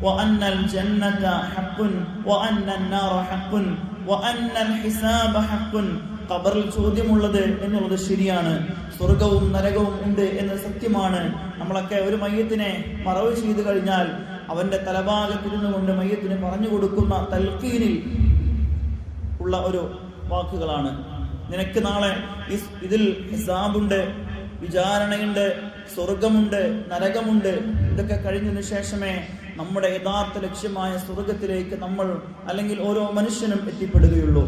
വഅന്നൽ ജന്നത ഹഖ്ഖുൻ വഅന്നൻ നാറ ഹഖ്ഖുൻ വഅന്നൽ ഹിസാബ ഹഖ്ഖുൻ, ഖബറിൽ ചോദ്യമുള്ളത് എന്നുള്ളത് ശരിയാണ്, സ്വർഗവും നരകവും ഉണ്ട് എന്ന് സത്യമാണ്. നമ്മളൊക്കെ ഒരു മയ്യത്തിനെ മറവ് ചെയ്തു കഴിഞ്ഞാൽ അവന്റെ തലഭാഗത്തിരുന്നു കൊണ്ട് മയ്യത്തിന് പറഞ്ഞു കൊടുക്കുന്ന തൽഖീനിൽ ഉള്ള ഒരു വാക്കുകളാണ്, നിനക്ക് നാളെ ഇതിൽ ഹിസാബുണ്ട്, വിചാരണയുണ്ട്, സ്വർഗമുണ്ട്, നരകമുണ്ട്. ഇതൊക്കെ കഴിഞ്ഞതിന് ശേഷമേ നമ്മുടെ യഥാർത്ഥ ലക്ഷ്യമായ സ്വർഗത്തിലേക്ക് നമ്മൾ, അല്ലെങ്കിൽ ഓരോ മനുഷ്യനും എത്തിപ്പെടുകയുള്ളൂ.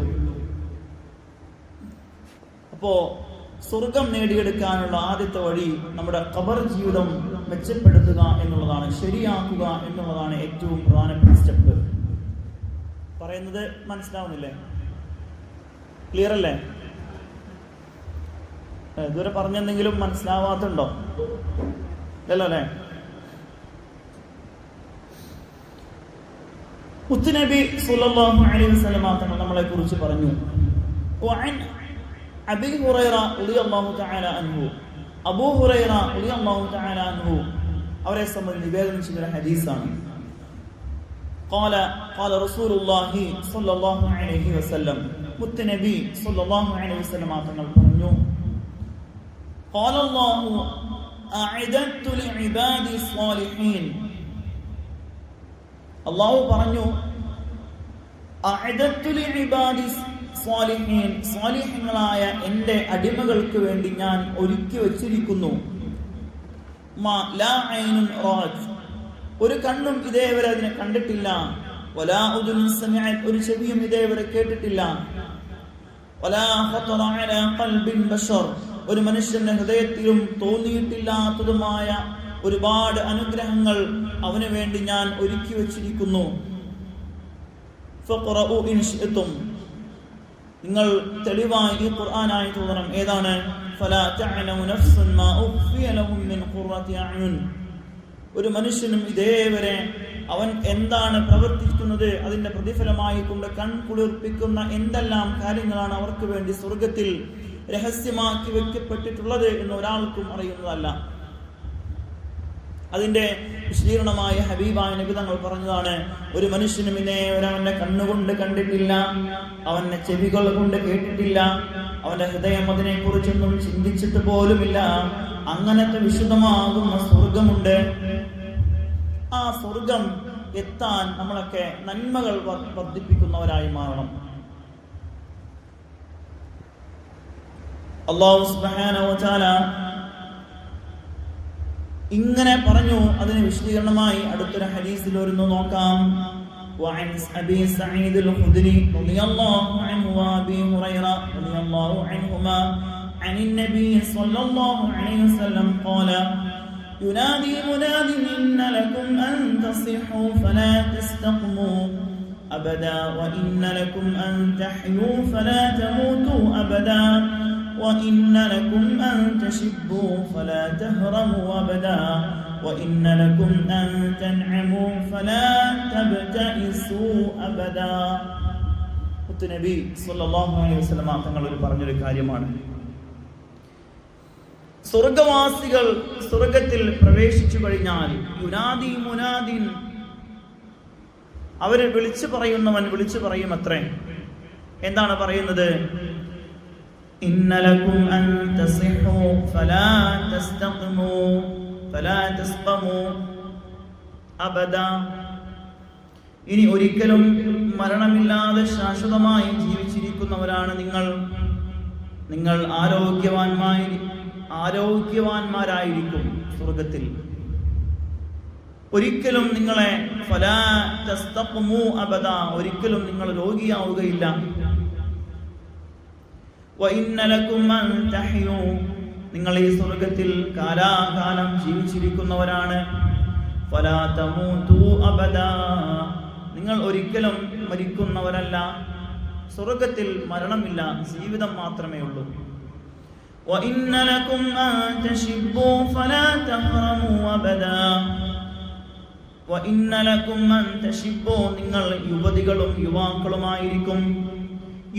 അപ്പോ സ്വർഗം നേടിയെടുക്കാനുള്ള ആദ്യത്തെ വഴി നമ്മുടെ ഖബർ ജീവിതം മെച്ചപ്പെടുത്തുക എന്നുള്ളതാണ്, ശരിയാക്കുക എന്നുള്ളതാണ് ഏറ്റവും പ്രധാനപ്പെട്ട സ്റ്റെപ്പ്. പറയുന്നത് മനസ്സിലാവുന്നില്ലേ? ക്ലിയർ അല്ലേ? ഇതുവരെ പറഞ്ഞെന്തെങ്കിലും മനസ്സിലാവാത്തുണ്ടോ? അല്ലേ? മുത്തുനബി സ്വല്ലല്ലാഹു അലൈഹി വസല്ലം തങ്ങൾ നമ്മളെ കുറിച്ച് പറഞ്ഞു, അബീ ഹുറൈറ റളിയല്ലാഹു തആല അൻഹു, അബൂ ഹുറൈറ റളിയല്ലാഹു തആല അൻഹു അവരെ സംബന്ധിച്ച് നിവേദനം ചെയ്ത ഹദീസാണ്. قال قال رسول الله صلى الله عليه وسلم, മുത്തുനബി സ്വല്ലല്ലാഹു അലൈഹി വസല്ലം തങ്ങൾ പറഞ്ഞു, قال الله أعددت لعبادي الصالحين, അല്ലാഹു പറഞ്ഞു, അഅദത്തു ലിഇബാദി സ്വാലിഹീൻ, സ്വാലിഹീങ്ങളായ എൻ്റെ അടിമകൾക്ക് വേണ്ടി ഞാൻ ഒരുക്കി വച്ചിരിക്കുന്നു, മാ ലാ ഐനുൻ റഅത്, ഒരു കണ്ണും ഇതേവരെ അതിനെ കണ്ടിട്ടില്ല, വലാ ഉദുൻ സമിഅത്, ഒരു ചെവിയും ഇതേവരെ കേട്ടിട്ടില്ല, വലാ ഖതറ അലാ ഖൽബിൻ ബശർ, ഒരു മനുഷ്യന്റെ ഹൃദയത്തിലും തോന്നിയിട്ടില്ലാത്തതുമായ ഒരുപാട് അനുഗ്രഹങ്ങൾ അവന് വേണ്ടി ഞാൻ ഒരുക്കി വച്ചിരിക്കുന്നു. ഫഖറഉ ഇൻ ശിഅ്തും, നിങ്ങൾ തെളിവായി ഈ ഖുർആനായി തോന്നണം. ഏതാണ്? ഫലാ തഅലമു നഫ്സുൻ മാ ഉഖ്ഫിയ ലഹും മിൻ ഖുർറത്തി അഅ്യുൻ, ഒരു മനുഷ്യനും ഇതേവരെ അവൻ എന്താണ് പ്രവർത്തിക്കുന്നത് അതിന്റെ പ്രതിഫലമായി കൊണ്ട് കൺകുളിർപ്പിക്കുന്ന എന്തെല്ലാം കാര്യങ്ങളാണ് അവർക്ക് വേണ്ടി സ്വർഗത്തിൽ രഹസ്യമാക്കി വെക്കപ്പെട്ടിട്ടുള്ളത് എന്ന് ഒരാൾക്കും അറിയുന്നതല്ല. അതിന്റെ വിശദീകരണമായ ഹബീബായ നബി തങ്ങൾ പറഞ്ഞതാണ്, ഒരു മനുഷ്യനും ഇതേ അവന്റെ കണ്ണുകൊണ്ട് കണ്ടിട്ടില്ല, അവന്റെ ചെവികൾ കൊണ്ട് കേട്ടിട്ടില്ല, അവന്റെ ഹൃദയം അതിനെ കുറിച്ചൊന്നും ചിന്തിച്ചിട്ട് പോലുമില്ല. അങ്ങനത്തെ വിശുദ്ധമാകുന്ന സ്വർഗമുണ്ട്. ആ സ്വർഗം എത്താൻ നമ്മളൊക്കെ നന്മകൾ വർദ്ധിപ്പിക്കുന്നവരായി മാറണം. അല്ലാഹു സുബ്ഹാനഹു വ തആല ഇങ്ങനെ പറഞ്ഞു. അതിന് വിശദീകരണമായി അടുത്തൊരു ഹദീസിൽ വരുന്നു, നോക്കാം. وعن أبي سعيد الخدري رضي الله عنه وأبي هريرة رضي الله عنهما عن النبي صلى الله عليه وسلم قال ينادي مناد إن لكم أن تصيحوا فلا تستقموا أبدا وإن لكم أن تحيوا فلا تموتوا أبدا وإن لكم أن تشبوا فلا تهرموا أبدا وإن لكم أن تنعموا فلا تبتئسوا أبدا. നബി സല്ലല്ലാഹു അലൈഹി വസല്ലം തങ്ങൾ പറഞ്ഞൊരു കാര്യമാണ്, സ്വർഗവാസികൾ സ്വർഗത്തിൽ പ്രവേശിച്ചു കഴിഞ്ഞാൽ യുനാദി മുനാദിൻ, അവര് വിളിച്ചു പറയുന്നവൻ വിളിച്ചു പറയും അത്രേ. എന്താണ് പറയുന്നത്? ഇന്നലകും അൻ തസിഹു ഫലാ തസ്തഖിമു ഫലാ തസ്ഖമു അബദാ. ഇനി ഒരിക്കലും മരണമില്ലാതെ ശാശ്വതമായി ജീവിച്ചിരിക്കുന്നവരാണ് നിങ്ങൾ ആരോഗ്യവാന്മാരായിരിക്കും സ്വർഗത്തിൽ. ഒരിക്കലും നിങ്ങളെ ഫലാ തസ്തഖിമു അബദാ, ഒരിക്കലും നിങ്ങൾ രോഗിയാവുകയില്ല. വഇന്ന ലകും അൻ തഹ്യൂ, നിങ്ങൾ ഈ സ്വർഗത്തിൽ കാലാകാലം ജീവിച്ചിരിക്കുന്നവരാണ്. ഫലാ തമൂതു അബദാ, നിങ്ങൾ ഒരിക്കലും മരിക്കുന്നവരല്ല. സ്വർഗത്തിൽ മരണമില്ല, ജീവിതം മാത്രമേ ഉള്ളൂ. വഇന്ന ലകും അൻ തശിബ്ബൂ ഫലാ തഹ്റമൂ അബദാ വഇന്ന ലകും അൻ തശിബ്ബൂ, നിങ്ങൾ യുവതികളും യുവാക്കളുമായിരിക്കും,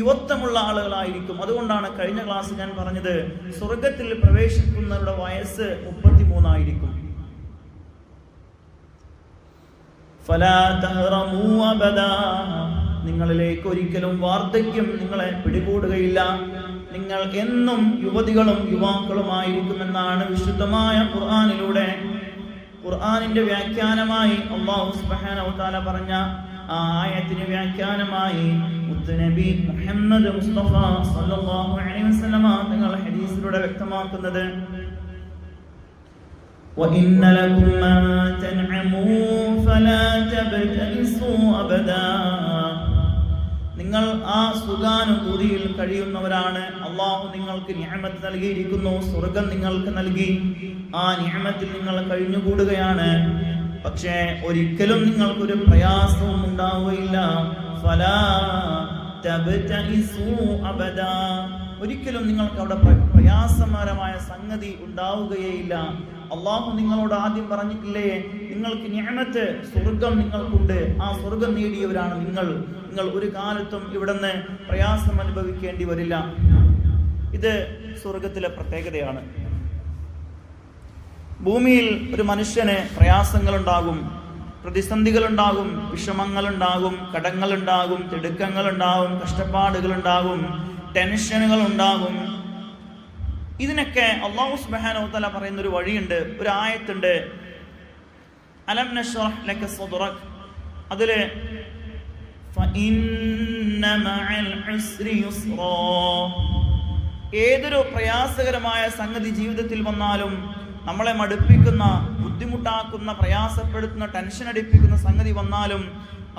യുവത്വമുള്ള ആളുകളായിരിക്കും. അതുകൊണ്ടാണ് കഴിഞ്ഞ ക്ലാസ് ഞാൻ പറഞ്ഞത്, സ്വർഗത്തിൽ പ്രവേശിക്കുന്നവരുടെ വയസ്സ് 33 ആയിരിക്കും. ഫലാ തഹ്റമൂ അബദാ, നിങ്ങളിലേക്ക് ഒരിക്കലും വാർദ്ധക്യം നിങ്ങളെ പിടികൂടുകയില്ല. നിങ്ങൾ എന്നും യുവതികളും യുവാക്കളുമായിരിക്കുമെന്നാണ് വിശുദ്ധമായ ഖുർആനിലൂടെ, ഖുർആനിന്റെ വ്യാഖ്യാനമായി അല്ലാഹു സുബ്ഹാനഹു വ തആല പറഞ്ഞ ആ ആയത്തിന് വ്യാഖ്യാനമായി മുത്തുനബി മുഹമ്മദ് മുസ്തഫ സല്ലല്ലാഹു അലൈഹി വസല്ലം തങ്ങൾ ഹദീസിലൂടെ വ്യക്തമാക്കുന്നത്, وَإِنَّ لَكُمْ أَن تَنْعَمُوا فَلَا تَبْتَئِسُوا أَبَدًا. നിങ്ങൾ ആ സുഖാനുഭൂതിയിൽ കഴിയുന്നവരാണ്. അള്ളാഹു നിങ്ങൾക്ക് നിഅമത്ത് നൽകിയിരിക്കുന്നു, സ്വർഗം നിങ്ങൾക്ക് നൽകി, ആ നിഅമത്തിൽ നിങ്ങൾ കഴിഞ്ഞുകൂടുകയാണ്. പക്ഷേ ഒരിക്കലും നിങ്ങൾക്കൊരു പ്രയാസവും ഉണ്ടാവുകയില്ല. ഫലാ തബ്തഇസൂ അബദാ, ഒരിക്കലും നിങ്ങൾക്ക് അവിടെ പ്രയാസകരമായ സംഗതി ഉണ്ടാവുകയില്ല. അള്ളാഹു നിങ്ങളോട് ആദ്യം പറഞ്ഞിട്ടില്ലേ, നിങ്ങൾക്ക് നിഅമത്ത് സ്വർഗം നിങ്ങൾക്കുണ്ട്, ആ സ്വർഗം നേടിയവരാണ് നിങ്ങൾ ഒരു കാലത്തും ഇവിടുന്ന് പ്രയാസം അനുഭവിക്കേണ്ടി വരില്ല. ഇത് സ്വർഗത്തിലെ പ്രത്യേകതയാണ്. ഭൂമിയിൽ ഒരു മനുഷ്യന് പ്രയാസങ്ങളുണ്ടാകും, പ്രതിസന്ധികളുണ്ടാകും, വിഷമങ്ങളുണ്ടാകും, കടങ്ങളുണ്ടാകും, തിടുക്കങ്ങളുണ്ടാകും, കഷ്ടപ്പാടുകളുണ്ടാകും, ടെൻഷനുകൾ ഉണ്ടാകും. ഇതിനൊക്കെ അല്ലാഹു സുബ്ഹാനഹു വ തആല പറയുന്ന ഒരു വഴിയുണ്ട്, ഒരു ആയത്തുണ്ട്. അലം നശ്റഹ് ലക സദ്റക്, അതില് ഫഇന്ന മഅൽ ഉസ്രി യുസ്റാ, ഏതൊരു പ്രയാസകരമായ സംഗതി ജീവിതത്തിൽ വന്നാലും, നമ്മളെ മടുപ്പിക്കുന്ന, ബുദ്ധിമുട്ടാക്കുന്ന, പ്രയാസപ്പെടുത്തുന്ന, ടെൻഷൻ അടിപ്പിക്കുന്ന സംഗതി വന്നാലും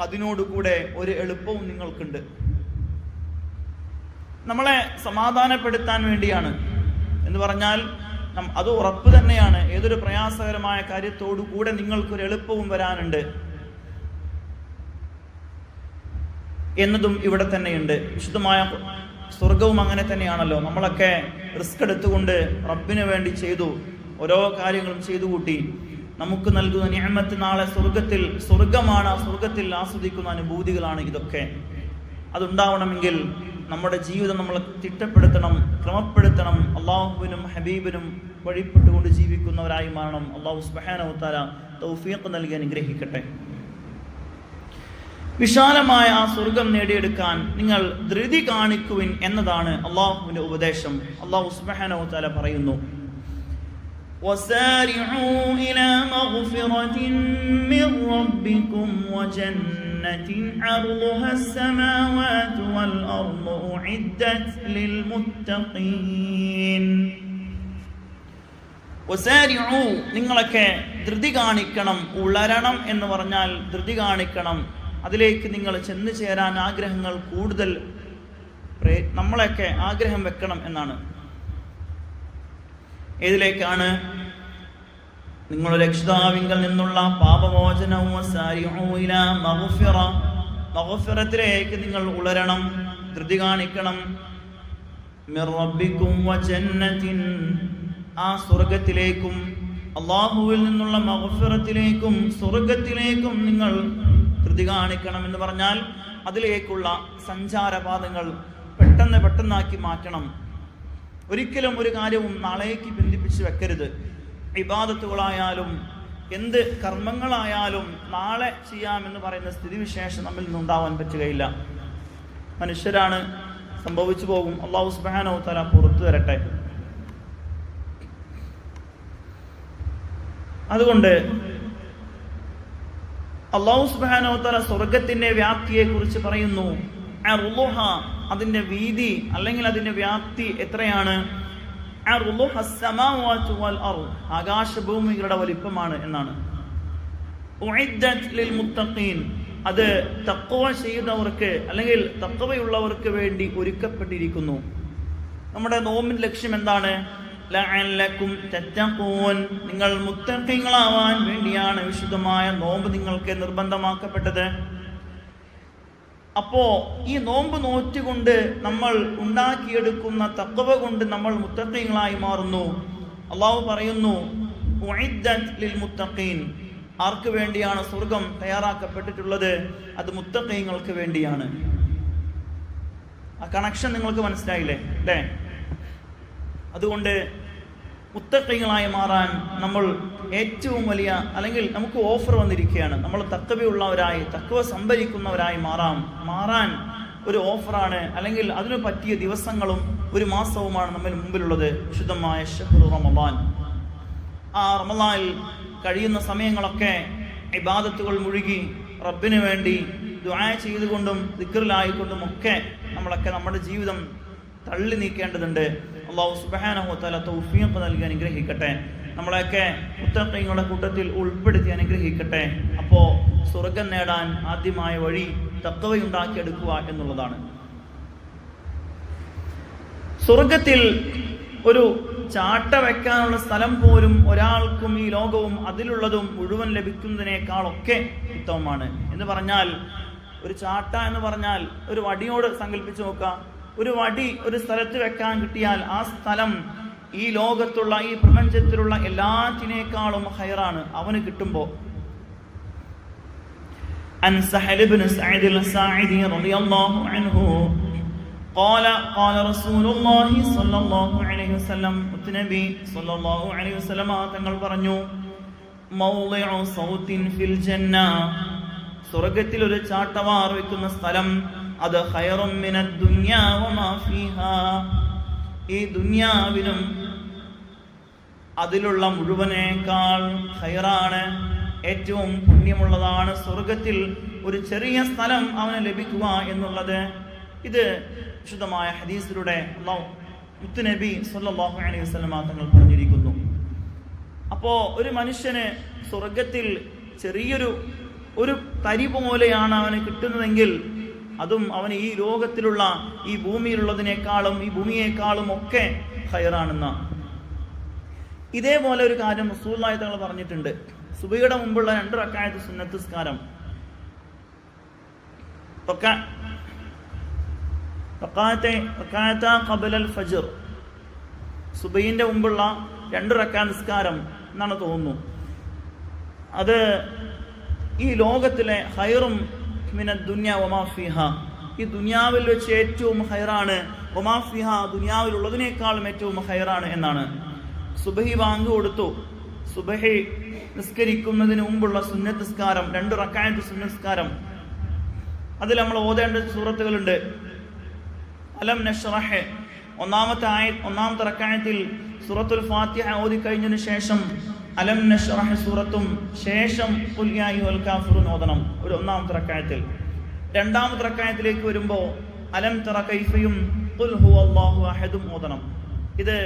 അതിനോടുകൂടെ ഒരു എളുപ്പവും നിങ്ങൾക്കുണ്ട്. നമ്മളെ സമാധാനപ്പെടുത്താൻ വേണ്ടിയാണ് എന്ന് പറഞ്ഞാൽ അത് ഉറപ്പ് തന്നെയാണ്. ഏതൊരു പ്രയാസകരമായ കാര്യത്തോടു കൂടെ നിങ്ങൾക്കൊരു എളുപ്പവും വരാനുണ്ട് എന്നതും ഇവിടെ തന്നെയുണ്ട്. വിശുദ്ധമായ സ്വർഗവും അങ്ങനെ തന്നെയാണല്ലോ. നമ്മളൊക്കെ റിസ്ക് എടുത്തുകൊണ്ട് റബ്ബിന് വേണ്ടി ചെയ്തു, ഓരോ കാര്യങ്ങളും ചെയ്തു കൂട്ടി. നമുക്ക് നൽകുന്ന നിഅമത്ത് നാളെ സ്വർഗമാണ്. സ്വർഗത്തിൽ ആസ്വദിക്കുന്ന അനുഭൂതികളാണ് ഇതൊക്കെ. അതുണ്ടാവണമെങ്കിൽ നമ്മുടെ ജീവിതം നമ്മൾ തിട്ടപ്പെടുത്തണം, ക്രമപ്പെടുത്തണം. അള്ളാഹുവിനും ഹബീബിനും വഴിപ്പെട്ടുകൊണ്ട് ജീവിക്കുന്നവരായി മാറണം. അള്ളാഹു സുബ്ഹാനഹു വ തആല തൗഫീഖ് നൽകി അനുഗ്രഹിക്കട്ടെ. വിശാലമായ ആ സ്വർഗം നേടിയെടുക്കാൻ നിങ്ങൾ ധൃതി കാണിക്കുവിൻ എന്നതാണ് അള്ളാഹുവിന്റെ ഉപദേശം. അള്ളാഹു സുബ്ഹാനഹു വ തആല പറയുന്നു, وَسَارِعُوا إِلَى مَغْفِرَةٍ مِّن رَّبِّكُمْ وَجَنَّةٍ عَرْضُهَا السَّمَاوَاتُ وَالْأَرْضُ أُعِدَّتْ لِلْمُتَّقِينَ. وَسَارِعُوا, നിങ്ങളൊക്കെ ധൃതി കാണിക്കണം. ഉളരണം എന്ന് പറഞ്ഞാൽ ധൃതി കാണിക്കണം. അതിലേക്ക് നിങ്ങൾ ചെന്നു ചേരാൻ ആഗ്രഹങ്ങൾ കൂടുതൽ നമ്മളൊക്കെ ആഗ്രഹം വെക്കണം എന്നാണ്. ഏതിലേക്കാണ്? നിങ്ങളുടെ രക്ഷിതാവിങ്കൽ നിന്നുള്ള പാപമോചനവും മഗ്ഫിറത്തിലേക്ക് നിങ്ങൾ ഉളരണം, ധൃതി കാണിക്കണം. മിർ റബ്ബിക്കും വജന്നത്തിൻ, ആ സ്വർഗത്തിലേക്കും അല്ലാഹുവിൽ നിന്നുള്ള മഗ്ഫിറത്തിലേക്കും സ്വർഗത്തിലേക്കും നിങ്ങൾ ധൃതി കാണിക്കണം എന്ന് പറഞ്ഞാൽ അതിലേക്കുള്ള സഞ്ചാരപാതകൾ പെട്ടെന്നാക്കി മാറ്റണം. ഒരിക്കലും ഒരു കാര്യവും നാളേക്ക് ബന്ധിപ്പിച്ച് വെക്കരുത്. ഇബാദത്തുകളായാലും എന്ത് കർമ്മങ്ങളായാലും നാളെ ചെയ്യാമെന്ന് പറയുന്ന സ്ഥിതിവിശേഷം നമ്മിൽ നിന്നുണ്ടാവാൻ പറ്റുകയില്ല. മനുഷ്യരാണ്, സംഭവിച്ചു പോകും. അല്ലാഹു സുബ്ഹാനഹു വ തആല പുറത്തു തരട്ടെ. അതുകൊണ്ട് അല്ലാഹു സുബ്ഹാനഹു വ തആല സ്വർഗത്തിന്റെ വ്യാപ്തിയെ കുറിച്ച് പറയുന്നു. അർളുഹ, അതിന്റെ വീതി അല്ലെങ്കിൽ അതിന്റെ വ്യാപ്തി എത്രയാണ്? അർളുഹ അസ്സമാവാതു വൽ അർദ്, ആകാശഭൂമികളുടെ വലിപ്പമാണ് എന്നാണ്. ഉഇദ്ദത് ലിൽ മുത്തഖീൻ, അത് തഖ്വ ചെയ്തവർക്ക് അല്ലെങ്കിൽ തഖ്വയുള്ളവർക്ക് വേണ്ടി ഒരുക്കപ്പെട്ടിരിക്കുന്നു. നമ്മുടെ നോമ്പിന്റെ ലക്ഷ്യം എന്താണ്? ലഅല്ലക്കും തത്തഖൂൻ, നിങ്ങൾ മുത്തഖീങ്ങളാവാൻ വേണ്ടിയാണ് വിശുദ്ധമായ നോമ്പ് നിങ്ങൾക്ക് നിർബന്ധമാക്കപ്പെട്ടത്. അപ്പോ ഈ നോമ്പ് നോറ്റുകൊണ്ട് നമ്മൾ ഉണ്ടാക്കിയെടുക്കുന്ന തഖ്വ കൊണ്ട് നമ്മൾ മുത്തഖീങ്ങളായി മാറുന്നു. അല്ലാഹു പറയുന്നു ഉഇദ്ദത് ലിൽ മുത്തഖീൻ, ആർക്ക് വേണ്ടിയാണ് സ്വർഗം തയ്യാറാക്കപ്പെട്ടിട്ടുള്ളത്? അത് മുത്തഖീങ്ങൾക്ക് വേണ്ടിയാണ്. ആ കണക്ഷൻ നിങ്ങൾക്ക് മനസ്സിലായില്ലേ അല്ലേ? അതുകൊണ്ട് മുത്തഖീങ്ങളായി മാറാൻ നമ്മൾ ഏറ്റവും വലിയ അല്ലെങ്കിൽ നമുക്ക് ഓഫർ വന്നിരിക്കുകയാണ്. നമ്മൾ തഖ്വയുള്ളവരായി തഖ്വ സംഭരിക്കുന്നവരായി മാറാൻ ഒരു ഓഫറാണ്, അല്ലെങ്കിൽ അതിനു പറ്റിയ ദിവസങ്ങളും ഒരു മാസവുമാണ് നമ്മുടെ മുമ്പിലുള്ളത്, വിശുദ്ധമായ ശഹ്റു റമളാൻ. ആ റമളാനിൽ കഴിയുന്ന സമയങ്ങളൊക്കെ ഇബാദത്തുകൾ മുഴുകി റബ്ബിന് വേണ്ടി ദുആ ചെയ്തുകൊണ്ടും ദിക്റിലായിക്കൊണ്ടും ഒക്കെ നമ്മളൊക്കെ നമ്മുടെ ജീവിതം തള്ളി നീക്കേണ്ടതുണ്ട്. അല്ലാഹു സുബ്ഹാനഹു വ തആല തൗഫീഖ് നൽകി അനുഗ്രഹിക്കട്ടെ. നമ്മളെയൊക്കെ മുത്തഖീങ്ങളുടെ കൂട്ടത്തിൽ ഉൾപ്പെടുത്തി അനുഗ്രഹിക്കട്ടെ. അപ്പോൾ സ്വർഗം നേടാൻ ആദ്യമായ വഴി തഖ്വയുണ്ടാക്കിയെടുക്കുക എന്നുള്ളതാണ്. സ്വർഗത്തിൽ ഒരു ചാട്ട വെക്കാനുള്ള സ്ഥലം പോലും ഒരാൾക്കും ഈ ലോകവും അതിലുള്ളതും മുഴുവൻ ലഭിക്കുന്നതിനേക്കാളൊക്കെ ഉത്തമമാണ് എന്ന് പറഞ്ഞാൽ, ഒരു ചാട്ട എന്ന് പറഞ്ഞാൽ ഒരു വടിയോട് സങ്കല്പിച്ച് നോക്കുക. ഒരു വടി ഒരു സ്ഥലത്ത് വെക്കാൻ കിട്ടിയാൽ ആ സ്ഥലം ഈ ലോകത്തുള്ള ഈ പ്രപഞ്ചത്തിലുള്ള എല്ലാറ്റിനേക്കാളും ഹൈറാണ് അവന് കിട്ടുമ്പോൾ. عن سهل بن سعد الساعدي رضي الله عنه قال قال رسول الله صلى الله عليه وسلم, നബി സല്ലല്ലാഹു അലൈഹി വസല്ലം തങ്ങൾ പറഞ്ഞു, മൗളിഉ സൗത്തിൻ ഫിൽ ജന്ന, സ്വർഗ്ഗത്തിൽ ഒരു ചാട്ടവാർ വെക്കുന്ന സ്ഥലം അത് ഖൈറും മിനദ് ദുനിയാ വമാ ഫീഹാ, ഈ ദുനിയാവിലും അതിലുള്ള മുഴുവനേക്കാൾ ഖൈറാണ്, ഏറ്റവും പുണ്യമുള്ളതാണ് സ്വർഗത്തിൽ ഒരു ചെറിയ സ്ഥലം അവന് ലഭിക്കുക എന്നുള്ളത്. ഇത് വിശുദ്ധമായ ഹദീസിലൂടെ മുത്തുനബി സല്ലല്ലാഹു അലൈഹി വസല്ലം തങ്ങൾ പറഞ്ഞിരിക്കുന്നു. അപ്പോൾ ഒരു മനുഷ്യന് സ്വർഗത്തിൽ ചെറിയൊരു തരി പോലെയാണ് അവന് കിട്ടുന്നതെങ്കിൽ അതും അവന് ഈ ലോകത്തിലുള്ള ഈ ഭൂമിയിലുള്ളതിനേക്കാളും ഈ ഭൂമിയേക്കാളും ഒക്കെ ഖൈറാണെന്ന. ഇതേപോലെ ഒരു കാര്യം റസൂലുള്ളാഹി തങ്ങൾ പറഞ്ഞിട്ടുണ്ട്. സുബഹിയുടെ മുമ്പുള്ള 2 റക്അത്ത് സുന്നത്ത് നിസ്കാരം, ഫജ്ർ, സുബഹിന്റെ മുമ്പുള്ള 2 റക്അത്ത് നിസ്കാരം എന്നാണ് തോന്നുന്നു. അത് ഈ ലോകത്തിലെ ഖൈറും മിനദ് ദുനിയ വമാ ഫീഹാ, ഈ ദുനിയാവിൽ വെച്ച് ഏറ്റവും ഖൈറാണ്, വമാ ഫീഹാ, ദുനിയാവിലുള്ളതിനേക്കാളും ഏറ്റവും ഖൈറാണ് എന്നാണ്. സുബഹി ബാങ്ക് കൊടുത്തു, സുബഹി നിസ്കരിക്കുന്നതിന് മുമ്പുള്ള സുന്നത്ത് നിസ്കാരം, 2 റക്അത്ത് സുന്നത്ത് നിസ്കാരം, അതിൽ നമ്മൾ ഓതേണ്ട സൂറത്തുകളുണ്ട്. അലം നശ്റഹ്, ഒന്നാമത്തെ റക്അത്തിൽ സൂറത്തുൽ ഫാത്തിഹ ഓതി കഴിഞ്ഞതിന് ശേഷം അലം നശ്റഹ് സൂറത്തും ശേഷം ഖുൽ യാ അയ്യുഹൽ കാഫിറൂൻ ഓതണം ഒരു ഒന്നാമത്തെ റക്അത്തിൽ. രണ്ടാമത്തെ റക്അത്തിലേക്ക് വരുമ്പോൾ അലം തറ കൈഫയും ഖുൽ ഹുവല്ലാഹു അഹദും ഓതണം. ഇത്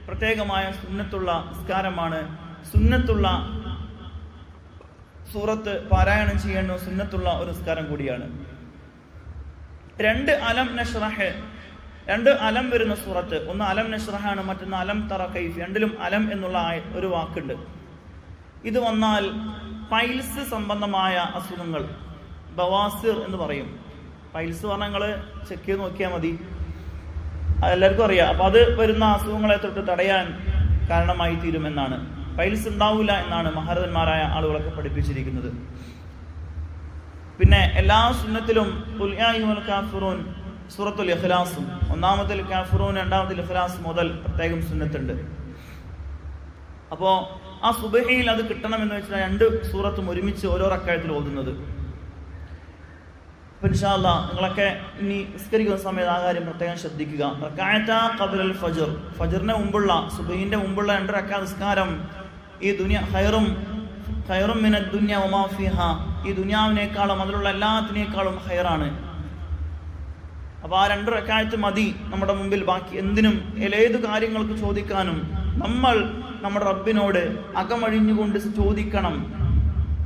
പ്രത്യേകമായ സുന്നത്തുള്ള നിസ്കാരമാണ്. സുന്നത്തുള്ള സൂറത്ത് പാരായണം ചെയ്യേണ്ട സുന്നത്തുള്ള ഒരു നിസ്കാരം കൂടിയാണ്. 2 അലം നശ്റഹ്, 2 അലം വരുന്ന സൂറത്ത്, ഒന്ന് അലം നശ്റഹാണ്, മറ്റൊന്ന് അലം തറ കൈഫ്. രണ്ടിലും അലം എന്നുള്ള ഒരു വാക്കുണ്ട്. ഇത് വന്നാൽ പൈൽസ് സംബന്ധമായ അസുഖങ്ങൾ, ബവാസിർ എന്ന് പറയും. പൈൽസ് പറഞ്ഞാൽ നിങ്ങൾ ചെക്ക് ചെയ്ത് നോക്കിയാൽ മതി, അതെല്ലാവർക്കും അറിയാം. അപ്പൊ അത് വരുന്ന അസുഖങ്ങളെ തൊട്ട് തടയാൻ കാരണമായി തീരുമെന്നാണ്. പൈൽസ് ഉണ്ടാവില്ല എന്നാണ് മഹാരഥന്മാരായ ആളുകളൊക്കെ പഠിപ്പിച്ചിരിക്കുന്നത്. പിന്നെ എല്ലാ സുന്നത്തിലും ഖുൽ യാ അയ്യുഹൽ കാഫിറൂൻ സൂറത്തുൽ ഇഖ്ലാസും, ഒന്നാമത്തിൽ കാഫിറൂൻ രണ്ടാമത്തിൽ ഇഖ്ലാസ് മുതൽ പ്രത്യേകം സുന്നത്തുണ്ട്. അപ്പോൾ ആ സുബഹിയിൽ അത് കിട്ടണമെന്ന് വെച്ചാൽ 2 സൂറത്തും ഒരുമിച്ച് ഓരോ റക്അത്തിൽ ഓതുന്നത്. അപ്പോൾ ഇൻഷാ അല്ലാഹ് നിങ്ങളൊക്കെ ഇനി നിസ്കരിക്കുന്ന സമയത്ത് ആ കാര്യം പ്രത്യേകം ശ്രദ്ധിക്കുക. റക്അത ഖബ്ലൽ ഫജ്ർ, ഫജ്റിന് മുമ്പുള്ള സുബഹിന്റെ മുമ്പുള്ള 2 റക്അത്ത് നിസ്കാരം ഈ ദുനിയ ഖൈറും മിനദ് ദുനിയ വമാ ഫീഹാ, ഈ ദുനിയാവിനേക്കാളും അതിലുള്ള എല്ലാത്തിനേക്കാളും ഖൈറാണ്. അപ്പോൾ ആ 2 റക്അത്ത് മതി നമ്മുടെ മുമ്പിൽ ബാക്കി എന്തിനും ഏത് കാര്യങ്ങൾക്ക് ചോദിക്കാനും. നമ്മൾ നമ്മുടെ റബ്ബിനോട് അകമഴിഞ്ഞുകൊണ്ട് ചോദിക്കണം,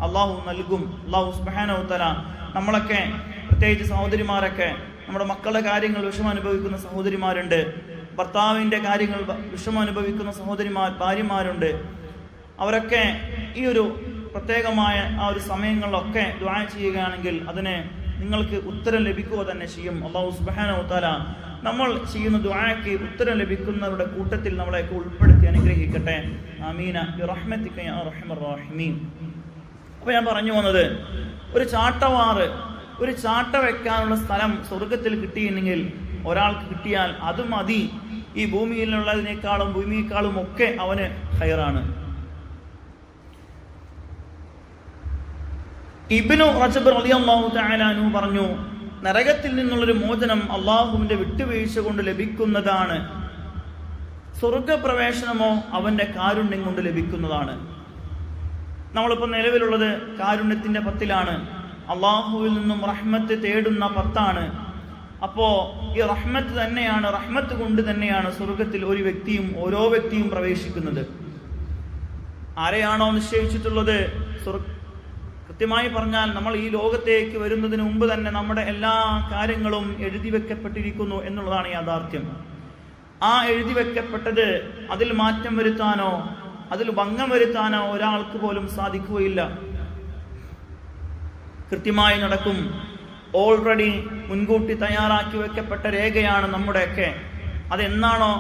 അള്ളാഹു നൽകും. അള്ളാഹു സുബ്ഹാനഹു വ തആല നമ്മളൊക്കെ, പ്രത്യേകിച്ച് സഹോദരിമാരൊക്കെ, നമ്മുടെ മക്കളുടെ കാര്യങ്ങൾ വിഷമം അനുഭവിക്കുന്ന സഹോദരിമാരുണ്ട്, ഭർത്താവിൻ്റെ കാര്യങ്ങൾ വിഷമം അനുഭവിക്കുന്ന ഭാര്യമാരുണ്ട്. അവരൊക്കെ ഈ ഒരു പ്രത്യേകമായ ആ ഒരു സമയങ്ങളിലൊക്കെ ദുആ ചെയ്യുകയാണെങ്കിൽ അതിന് നിങ്ങൾക്ക് ഉത്തരം ലഭിക്കുക തന്നെ ചെയ്യും. അല്ലാഹു സുബ്ഹാനഹു വ തആല നമ്മൾ ചെയ്യുന്ന ദുആക്ക് ഉത്തരം ലഭിക്കുന്നവരുടെ കൂട്ടത്തിൽ നമ്മളെയൊക്കെ ഉൾപ്പെടുത്തി അനുഗ്രഹിക്കട്ടെ. ആമീന ബിറഹ്മതിക യാ അർഹമർ റഹീമീൻ. അപ്പോൾ ഞാൻ പറഞ്ഞു വന്നത്, ഒരു ചാട്ട വെക്കാനുള്ള സ്ഥലം സ്വർഗത്തിൽ കിട്ടിയെങ്കിൽ ഒരാൾക്ക് കിട്ടിയാൽ അത് മതി. ഈ ഭൂമിയേക്കാളും ഒക്കെ അവന് ഖൈറാണ്. ഇബ്നു റജബ് റളിയല്ലാഹു തആല അൻഹു പറഞ്ഞു, നരകത്തിൽ നിന്നുള്ളൊരു മോചനം അള്ളാഹുവിന്റെ വിട്ടുവീഴ്ച കൊണ്ട് ലഭിക്കുന്നതാണ്. സ്വർഗപ്രവേശനമോ അവന്റെ കാരുണ്യം കൊണ്ട് ലഭിക്കുന്നതാണ്. നമ്മളിപ്പോൾ നിലവിലുള്ളത് കാരുണ്യത്തിന്റെ 10ലാണ്. അള്ളാഹുവിൽ നിന്നും റഹ്മത്ത് തേടുന്ന 10ആണ്. അപ്പോ ഈ റഹ്മത്ത് കൊണ്ട് തന്നെയാണ് സ്വർഗത്തിൽ ഓരോ വ്യക്തിയും പ്രവേശിക്കുന്നത്. ആരെയാണോ നിശ്ചയിച്ചിട്ടുള്ളത്, കൃത്യമായി പറഞ്ഞാൽ നമ്മൾ ഈ ലോകത്തേക്ക് വരുന്നതിന് മുമ്പ് തന്നെ നമ്മുടെ എല്ലാ കാര്യങ്ങളും എഴുതി വെക്കപ്പെട്ടിരിക്കുന്നു എന്നുള്ളതാണ് യാഥാർത്ഥ്യം. ആ എഴുതി വെക്കപ്പെട്ടത് അതിൽ മാറ്റം വരുത്താനോ അതിൽ ഭംഗം വരുത്താനോ ഒരാൾക്ക് പോലും സാധിക്കുകയില്ല. കൃത്യമായി നടക്കും. ഓൾറെഡി മുൻകൂട്ടി തയ്യാറാക്കി വെക്കപ്പെട്ട രേഖയാണ് നമ്മുടെയൊക്കെ. അതെന്നാണോ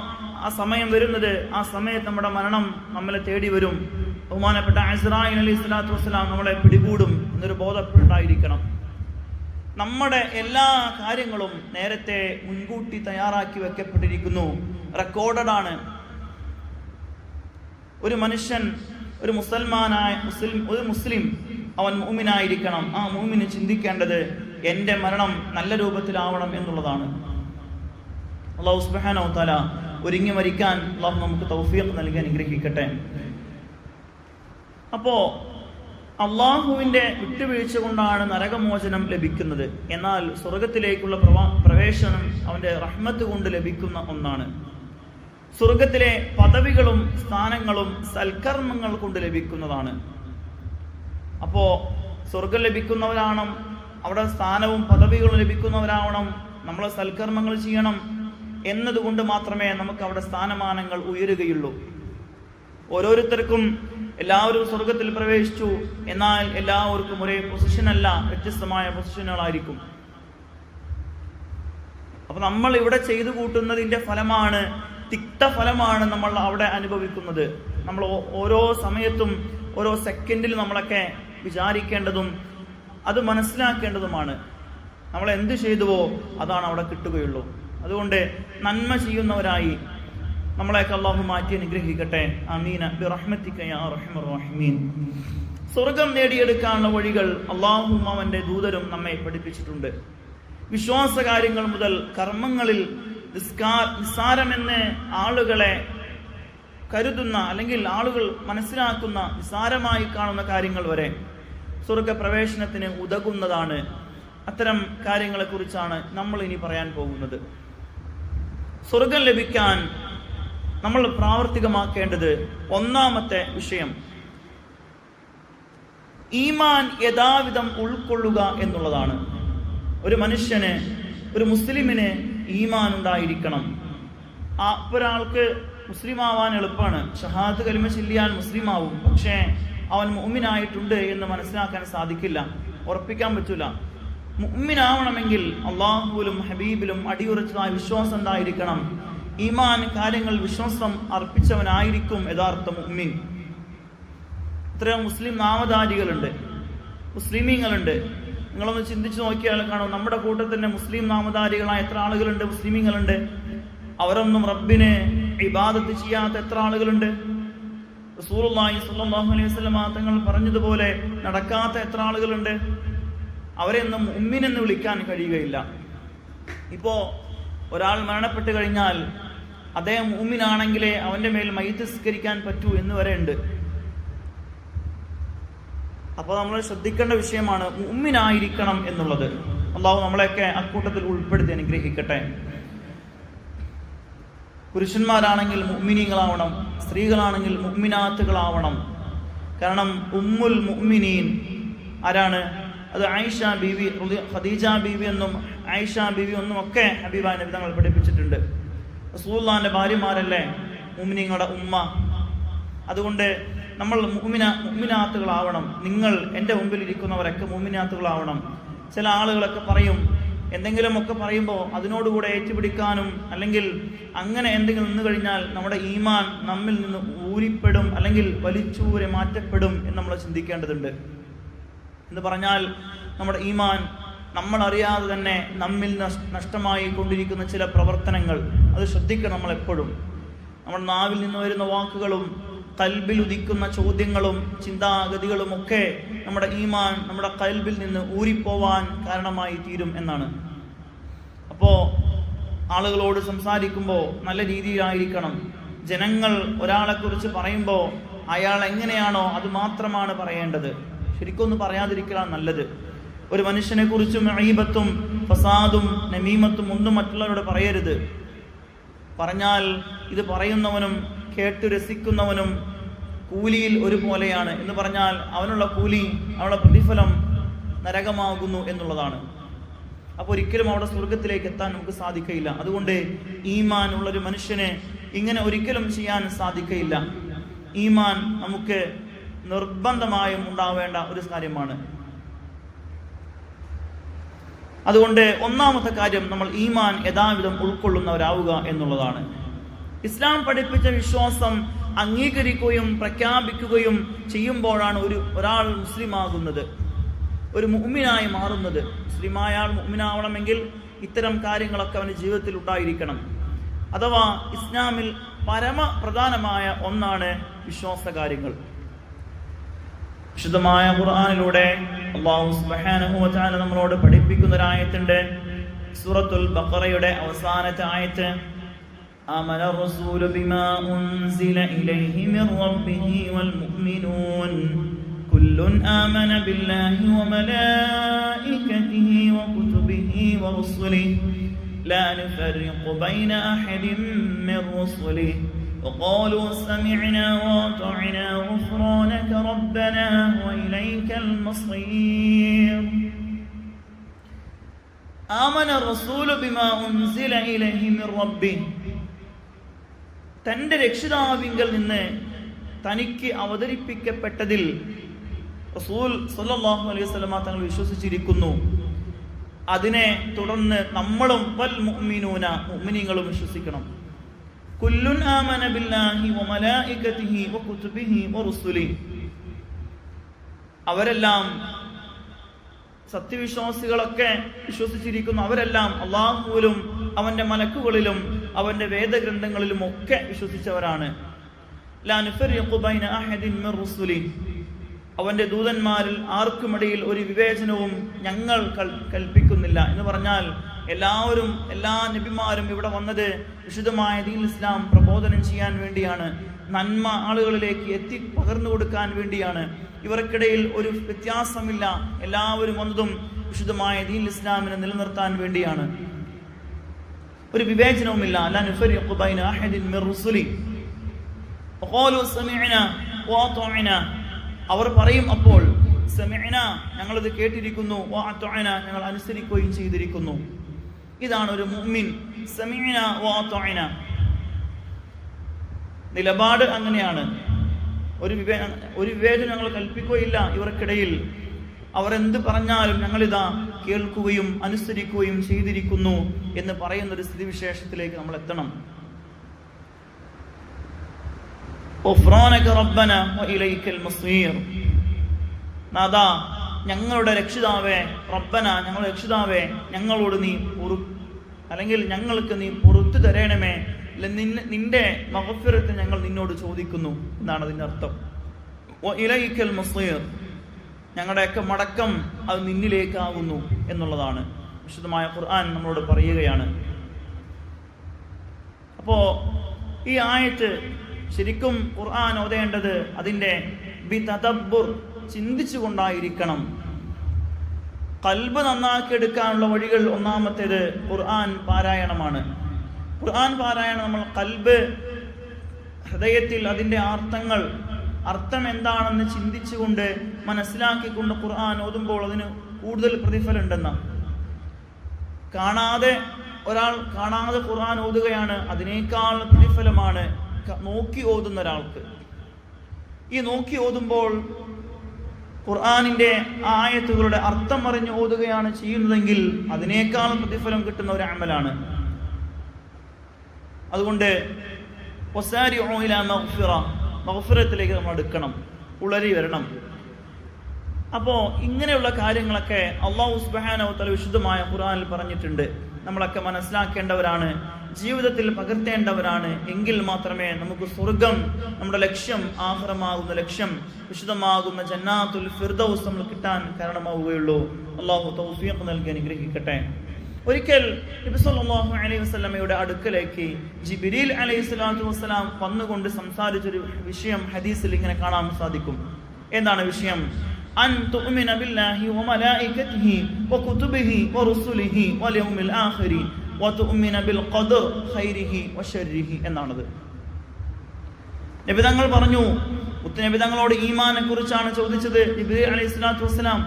ആ സമയം വരുന്നത്, ആ സമയത്ത് നമ്മുടെ മരണം നമ്മളെ തേടി വരും. ബഹുമാനപ്പെട്ട ഇസ്രായീൽ അലൈഹി സ്വലാത്തു വസ്സലാം നമ്മളെ പിടികൂടും എന്നൊരു ബോധപ്പെട്ടായിരിക്കണം. നമ്മുടെ എല്ലാ കാര്യങ്ങളും നേരത്തെ മുൻകൂട്ടി തയ്യാറാക്കി വെക്കപ്പെട്ടിരിക്കുന്നു, റെക്കോർഡഡ്. ഒരു മനുഷ്യൻ, ഒരു മുസ്ലിം അവൻ മുഅ്മിനായിരിക്കണം. ആ മുഅ്മിന് ചിന്തിക്കേണ്ടത് എൻ്റെ മരണം നല്ല രൂപത്തിലാവണം എന്നുള്ളതാണ്. അല്ലാഹു സുബ്ഹാനഹു വ തആല ഒരുങ്ങി മരിക്കാൻ അല്ലാഹു നമുക്ക് തൗഫീഖ് നൽകി അനുഗ്രഹിക്കട്ടെ. അപ്പോൾ അള്ളാഹുവിൻ്റെ വിട്ടുവീഴ്ച കൊണ്ടാണ് നരകമോചനം ലഭിക്കുന്നത്. എന്നാൽ സ്വർഗത്തിലേക്കുള്ള പ്രവേശനം അവൻ്റെ റഹ്മത്ത് കൊണ്ട് ലഭിക്കുന്ന ഒന്നാണ്. സ്വർഗത്തിലെ പദവികളും സ്ഥാനങ്ങളും സൽക്കർമ്മങ്ങൾ കൊണ്ട് ലഭിക്കുന്നതാണ്. അപ്പോൾ സ്വർഗം ലഭിക്കുന്നവരാവണം, അവിടെ സ്ഥാനവും പദവികളും ലഭിക്കുന്നവരാവണം, നമ്മൾ സൽക്കർമ്മങ്ങൾ ചെയ്യണം എന്നതുകൊണ്ട് മാത്രമേ നമുക്ക് അവിടെ സ്ഥാനമാനങ്ങൾ ഉയരുകയുള്ളൂ. ഓരോരുത്തർക്കും എല്ലാവരും സ്വർഗത്തിൽ പ്രവേശിച്ചു, എന്നാൽ എല്ലാവർക്കും ഒരേ പൊസിഷനല്ല, വ്യത്യസ്തമായ പൊസിഷനുകളായിരിക്കും. അപ്പൊ നമ്മൾ ഇവിടെ ചെയ്തു കൂട്ടുന്നതിന്റെ ഫലമാണ്, തിക്തഫലമാണ് നമ്മൾ അവിടെ അനുഭവിക്കുന്നത്. നമ്മൾ ഓരോ സമയത്തും ഓരോ സെക്കൻഡിൽ നമ്മളൊക്കെ വിചാരിക്കേണ്ടതും അത് മനസ്സിലാക്കേണ്ടതുമാണ്. നമ്മൾ എന്ത് ചെയ്തുവോ അതാണ് അവിടെ കിട്ടുകയുള്ളൂ. അതുകൊണ്ട് നന്മ ചെയ്യുന്നവരായി നമ്മളെയൊക്കെ അല്ലാഹു മാറ്റി അനുഗ്രഹിക്കട്ടെ. ആമീന ബിറഹ്മതിക യാ അർഹമർ റഹീമീൻ. സ്വർഗം നേടിയെടുക്കാനുള്ള വഴികൾ അല്ലാഹുവും അവന്റെ ദൂതരും നമ്മെ പഠിപ്പിച്ചിട്ടുണ്ട്. വിശ്വാസകാര്യങ്ങൾ മുതൽ കർമ്മങ്ങളിൽ നിസ്സാരമെന്ന് ആളുകളെ കരുതുന്ന അല്ലെങ്കിൽ ആളുകൾ മനസ്സിലാക്കുന്ന നിസ്സാരമായി കാണുന്ന കാര്യങ്ങൾ വരെ സ്വർഗപ്രവേശനത്തിന് ഉതകുന്നതാണ്. അത്തരം കാര്യങ്ങളെക്കുറിച്ചാണ് നമ്മൾ ഇനി പറയാൻ പോകുന്നത്. സ്വർഗം ലഭിക്കാൻ നമ്മൾ പ്രാവർത്തികമാക്കേണ്ടത് ഒന്നാമത്തെ വിഷയം ഈമാൻ യഥാവിധം ഉൾക്കൊള്ളുക എന്നുള്ളതാണ്. ഒരു മനുഷ്യന്, ഒരു മുസ്ലിമിന് ഈമാൻ ഉണ്ടായിരിക്കണം. ഒരാൾക്ക് മുസ്ലിം ആവാൻ എളുപ്പമാണ്, ഷഹാദത്ത് കലിമ ചൊല്ലിയാൽ മുസ്ലിം ആവും. പക്ഷേ അവൻ മുഅ്മിനായിട്ടുണ്ട് എന്ന് മനസ്സിലാക്കാൻ സാധിക്കില്ല, ഉറപ്പിക്കാൻ പറ്റൂല. മുഅ്മിനാവണമെങ്കിൽ അള്ളാഹുവിലും ഹബീബിലും അടിയുറച്ചതായ വിശ്വാസം ഉണ്ടായിരിക്കണം. ഈമാൻ കാര്യങ്ങൾ വിശ്വാസം അർപ്പിച്ചവനായിരിക്കും യഥാർത്ഥ മുഅ്മിൻ. ഇത്രയും മുസ്ലിം നാമധാരികളുണ്ട്, മുസ്ലിമീങ്ങളുണ്ട്. നിങ്ങളൊന്ന് ചിന്തിച്ചു നോക്കിയാൽ കാണും, നമ്മുടെ കൂട്ടത്തിൽ തന്നെ മുസ്ലിം നാമധാരികളായ എത്ര ആളുകളുണ്ട്, മുസ്ലിമീങ്ങളുണ്ട്. അവരൊന്നും റബ്ബിനെ ഇബാദത്ത് ചെയ്യാത്ത എത്ര ആളുകളുണ്ട്. റസൂലുള്ളാഹി സ്വല്ലല്ലാഹു അലൈഹി വസല്ലം തങ്ങൾ പറഞ്ഞതുപോലെ നടക്കാത്ത എത്ര ആളുകളുണ്ട്. അവരെയൊന്നും മുഅ്മിൻ എന്ന് വിളിക്കാൻ കഴിയുകയില്ല. ഇപ്പോ ഒരാൾ മരണപ്പെട്ട് കഴിഞ്ഞാൽ അദ്ദേഹം മുഅ്മിനാണെങ്കിലേ അവന്റെ മേൽ മയ്യിത്ത് നിസ്കരിക്കാൻ പറ്റൂ എന്ന് വരെ ഉണ്ട്. അപ്പോൾ നമ്മൾ ശ്രദ്ധിക്കേണ്ട വിഷയമാണ് മുഅ്മിനായിരിക്കണം എന്നുള്ളത്. അള്ളാഹു നമ്മളെയൊക്കെ അക്കൂട്ടത്തിൽ ഉൾപ്പെടുത്തി അനുഗ്രഹിക്കട്ടെ. പുരുഷന്മാരാണെങ്കിൽ മുഅ്മിനീങ്ങളാവണം, സ്ത്രീകളാണെങ്കിൽ മുഅ്മിനാത്തുകളാവണം. കാരണം ഉമ്മുൽ മുഅ്മിനീൻ ആരാണ്? അത് ആയിഷ ബീവി, ഖദീജ ബീവി എന്നും ആയിഷ ബീവി എന്നും ഒക്കെ ഹബീബായ നബി തങ്ങൾ പഠിപ്പിച്ചിട്ടുണ്ട്. റസൂലുള്ളാഹിന്റെ ഭാര്യമാരല്ലേ മുഅ്മിനീങ്ങളുടെ ഉമ്മ. അതുകൊണ്ട് നമ്മൾ മുഅ്മിനാത്തുകളാവണം. നിങ്ങൾ എൻ്റെ മുമ്പിൽ ഇരിക്കുന്നവരൊക്കെ മുഅ്മിനാത്തുകളാവണം. ചില ആളുകളൊക്കെ പറയും, എന്തെങ്കിലുമൊക്കെ പറയുമ്പോൾ അതിനോടുകൂടെ ഏറ്റുപിടിക്കാനും അല്ലെങ്കിൽ അങ്ങനെ എന്തെങ്കിലും നിന്ന് കഴിഞ്ഞാൽ നമ്മുടെ ഈമാൻ നമ്മിൽ നിന്ന് ഊരിപ്പെടും അല്ലെങ്കിൽ വലിച്ചൂരെ മാറ്റപ്പെടും എന്ന് നമ്മൾ ചിന്തിക്കേണ്ടതുണ്ട്. എന്ന് പറഞ്ഞാൽ നമ്മുടെ ഈമാൻ നമ്മൾ അറിയാതെ തന്നെ നമ്മിൽ നഷ്ടമായി കൊണ്ടിരിക്കുന്ന ചില പ്രവർത്തനങ്ങൾ, അത് ശ്രദ്ധിക്കണം. നമ്മൾ എപ്പോഴും നമ്മുടെ നാവിൽ നിന്ന് വരുന്ന വാക്കുകളും കൽബിൽ ഉദിക്കുന്ന ചോദ്യങ്ങളും ചിന്താഗതികളും ഒക്കെ നമ്മുടെ ഈമാൻ നമ്മുടെ കൽബിൽ നിന്ന് ഊരിപ്പോവാൻ കാരണമായി തീരും എന്നാണ്. അപ്പോൾ ആളുകളോട് സംസാരിക്കുമ്പോൾ നല്ല രീതിയിലായിരിക്കണം. ജനങ്ങൾ ഒരാളെക്കുറിച്ച് പറയുമ്പോൾ അയാൾ എങ്ങനെയാണോ അത് മാത്രമാണ് പറയേണ്ടത്. ശരിക്കൊന്നും പറയാതിരിക്കലാണ് നല്ലത്. ഒരു മനുഷ്യനെ കുറിച്ചും ഗീബത്തും ഫസാദും നമീമത്തും ഒന്നും മറ്റുള്ളവരോട് പറയരുത്. പറഞ്ഞാൽ ഇത് പറയുന്നവനും കേട്ടു രസിക്കുന്നവനും കൂലിയിൽ ഒരുപോലെയാണ് എന്ന് പറഞ്ഞാൽ അവനുള്ള കൂലി, അവനുള്ള പ്രതിഫലം നരകമാകുന്നു എന്നുള്ളതാണ്. അപ്പോൾ ഒരിക്കലും അവിടെ സ്വർഗത്തിലേക്ക് എത്താൻ നമുക്ക് സാധിക്കയില്ല. അതുകൊണ്ട് ഈമാൻ ഉള്ളൊരു മനുഷ്യന് ഇങ്ങനെ ഒരിക്കലും ചെയ്യാൻ സാധിക്കയില്ല. ഈമാൻ നമുക്ക് നിർബന്ധമായും ഉണ്ടാവേണ്ട ഒരു കാര്യമാണ്. അതുകൊണ്ട് ഒന്നാമത്തെ കാര്യം നമ്മൾ ഈമാൻ യഥാവിധം ഉൾക്കൊള്ളുന്നവരാവുക എന്നുള്ളതാണ്. ഇസ്ലാം പഠിപ്പിച്ച വിശ്വാസം അംഗീകരിക്കുകയും പ്രഖ്യാപിക്കുകയും ചെയ്യുമ്പോഴാണ് ഒരാൾ മുസ്ലിമാകുന്നത്, ഒരു മുഅ്മിനായി മാറുന്നത്. മുസ്ലിമായ ആൾ മുഅ്മിനാവണമെങ്കിൽ ഇത്തരം കാര്യങ്ങളൊക്കെ അവൻ്റെ ജീവിതത്തിൽ ഉണ്ടായിരിക്കണം. അഥവാ ഇസ്ലാമിൽ പരമപ്രധാനമായ ഒന്നാണ് വിശ്വാസ കാര്യങ്ങൾ. വിശുദ്ധമായ ഖുർആനിലൂടെ അല്ലാഹു സുബ്ഹാനഹു വ തആല നമ്മളോട് പഠിപ്പിക്കുന്ന ഒരു ആയത്തുണ്ട്. സൂറത്തുൽ ബഖറയുടെ അവസാനത്തെ ആയത്ത്, آمن الرسول بما أنزل إليه من ربه والمؤمنون كل آمن بالله وملائكته وكتبه ورسله لا نفرق بين أحد من رسله وقالوا سمعنا وأطعنا غفرانك ربنا وإليك المصير. آمن الرسول بما أنزل إليه من ربه, തൻ്റെ രക്ഷിതാവിങ്കൽ നിന്ന് തനിക്ക് അവതരിപ്പിക്കപ്പെട്ടതിൽ റസൂൽ സല്ലല്ലാഹു അലൈഹി വസല്ലം തങ്ങൾ വിശ്വസിച്ചിരിക്കുന്നു. അതിനെ തുടർന്ന് നമ്മളും വൽ മുഅ്മിനൂന, മുഅ്മിനീങ്ങളും വിശ്വസിക്കണം. കുല്ലുൻ ആമന ബില്ലാഹി വ മലായികതിഹി വ കുതുബിഹി വ റുസുലിഹി, അവരെല്ലാം സത്യവിശ്വാസികളൊക്കെ വിശ്വസിച്ചിരിക്കുന്നു. അവരെല്ലാം അല്ലാഹുവിലും അവന്റെ മലക്കുകളിലും അവന്റെ വേദഗ്രന്ഥങ്ങളിലും ഒക്കെ വിശ്വസിച്ചവരാണ്. ലാ നുഫരിഖു ബൈന അഹദിൻ മിർ റുസുലിഹി, അവന്റെ ദൂതന്മാരിൽ ആർക്കുമിടയിൽ ഒരു വിവേചനവും ഞങ്ങൾ കൽപ്പിക്കുന്നില്ല എന്ന് പറഞ്ഞാൽ എല്ലാവരും, എല്ലാ നബിമാരും ഇവിടെ വന്നത് വിശുദ്ധമായ ദീനുൽ ഇസ്ലാം പ്രബോധനം ചെയ്യാൻ വേണ്ടിയാണ്, നന്മ ആളുകളിലേക്ക് എത്തി പകർന്നു കൊടുക്കാൻ വേണ്ടിയാണ്. ഇവർക്കിടയിൽ ഒരു വ്യത്യാസമില്ല, എല്ലാവരും വന്നതും വിശുദ്ധമായ ദീനുൽ ഇസ്ലാമിനെ നിലനിർത്താൻ വേണ്ടിയാണ്. ഒരു വിവേചനവുമില്ല. ലാ നുഫരിഖു ബൈന അഹദിൻ മിർ റുസുലി വഖാലു സമിഅനാ വഅതഅനാ, അവർ പറയും അപ്പോൾ സമിഅന, ഞങ്ങളിത് കേട്ടിരിക്കുന്നു, വഅതഅന, ഞങ്ങൾ അനുസരിക്കുകയും ചെയ്തിരിക്കുന്നു. ഇതാണ് ഒരു മുഅ്മിൻ. സമിഅന വഅതഅന, നിലപാട് അങ്ങനെയാണ്. ഒരു വിവേചനം ഞങ്ങൾ കൽപ്പിക്കുകയില്ല ഇവർക്കിടയിൽ. അവരെന്ത് പറഞ്ഞാലും ഞങ്ങളിതാ കേൾക്കുകയും അനുസരിക്കുകയും ചെയ്തിരിക്കുന്നു എന്ന് പറയുന്നൊരു സ്ഥിതിവിശേഷത്തിലേക്ക് നമ്മൾ എത്തണം. നാദാ, ഞങ്ങളുടെ രക്ഷിതാവേ, റബ്ബന, ഞങ്ങളുടെ രക്ഷിതാവേ, ഞങ്ങളോട് നീ അല്ലെങ്കിൽ ഞങ്ങൾക്ക് നീ പുറത്തു തരണമേ, നിന്റെ മഗ്ഫിറത്ത് ഞങ്ങൾ നിന്നോട് ചോദിക്കുന്നു എന്നാണ് അതിന്റെ അർത്ഥം. ഇലൈക്കൽ മസീർ, ഞങ്ങളുടെയൊക്കെ മടക്കം അത് നിന്നിലേക്കാകുന്നു എന്നുള്ളതാണ് വിശുദ്ധമായ ഖുർആൻ നമ്മളോട് പറയുകയാണ്. അപ്പോ ഈ ആയത്ത് ശരിക്കും ഖുർആൻ ഓതേണ്ടത് അതിന്റെ ബിതദബ്ബുർ, ചിന്തിച്ചുകൊണ്ടായിരിക്കണം. ഖൽബ് നന്നാക്കിയെടുക്കാനുള്ള വഴികൾ ഒന്നാമത്തേത് ഖുർആൻ പാരായണമാണ്. ഖുർആൻ പാരായണം നമ്മൾ ഖൽബ്, ഹൃദയത്തിൽ അതിന്റെ അർത്ഥം എന്താണെന്ന് ചിന്തിച്ചുകൊണ്ട് മനസ്സിലാക്കിക്കൊണ്ട് ഖുർആൻ ഓതുമ്പോൾ അതിന് കൂടുതൽ പ്രതിഫലം ഉണ്ടെന്നാണ്. ഒരാൾ കാണാതെ ഖുർആൻ ഓതുകയാണ്, അതിനേക്കാൾ പ്രതിഫലമാണ് നോക്കി ഓതുന്ന ഒരാൾക്ക്. ഈ നോക്കി ഓതുമ്പോൾ ഖുർആനിന്റെ ആയത്തുകളുടെ അർത്ഥം അറിഞ്ഞ് ഓതുകയാണ് ചെയ്യുന്നതെങ്കിൽ അതിനേക്കാൾ പ്രതിഫലം കിട്ടുന്ന ഒരു അമലാണ്. അതുകൊണ്ട് മഗ്ഫിറത്തിലേക്ക് നമ്മൾ എടുക്കണം, ഉളരി വരണം. അപ്പോൾ ഇങ്ങനെയുള്ള കാര്യങ്ങളൊക്കെ അല്ലാഹു സുബ്ഹാനഹു വ തആല വിശുദ്ധമായ ഖുർആനിൽ പറഞ്ഞിട്ടുണ്ട്. നമ്മളൊക്കെ മനസ്സിലാക്കേണ്ടവരാണ്, ജീവിതത്തിൽ പകർത്തേണ്ടവരാണ്. എങ്കിൽ മാത്രമേ നമുക്ക് സ്വർഗം, നമ്മുടെ ലക്ഷ്യം, ആഖിറമാകുന്ന ലക്ഷ്യം, വിശുദ്ധമാകുന്ന ജന്നാത്തുൽ ഫിർദൗസ് നമ്മൾ കിട്ടാൻ കാരണമാവുകയുള്ളൂ. അല്ലാഹു തൗഫീഖ് നൽകി അനുഗ്രഹിക്കട്ടെ. ഒരിക്കൽ നബി സല്ലല്ലാഹു അലൈഹി വസല്ലമയുടെ അടുക്കലേക്ക് ജിബ്രീൽ അലൈഹിസ്സലാത്തു വസ്സലാം വന്നുകൊണ്ട് സംസാരിച്ചൊരു വിഷയം ഹദീസിൽ ഇങ്ങനെ കാണാൻ സാധിക്കും. എന്താണ് വിഷയം? അൻ തുഅ്മിന ബില്ലാഹി വ മലായികതിഹി വ കുതുബിഹി വ റുസുലിഹി വൽ യൗമിൽ ആഖിരി വ തുഅ്മിന ബിൽ ഖദർ ഖൈരിഹി വ ശർരിഹി എന്നാണത്. നബി തങ്ങൾ പറഞ്ഞു, നബി തങ്ങളോട് ഈമാനെ കുറിച്ചാണ് ചോദിച്ചത്. ജിബ്രീൽ അലൈഹിസ്സലാത്തു വസ്സലാം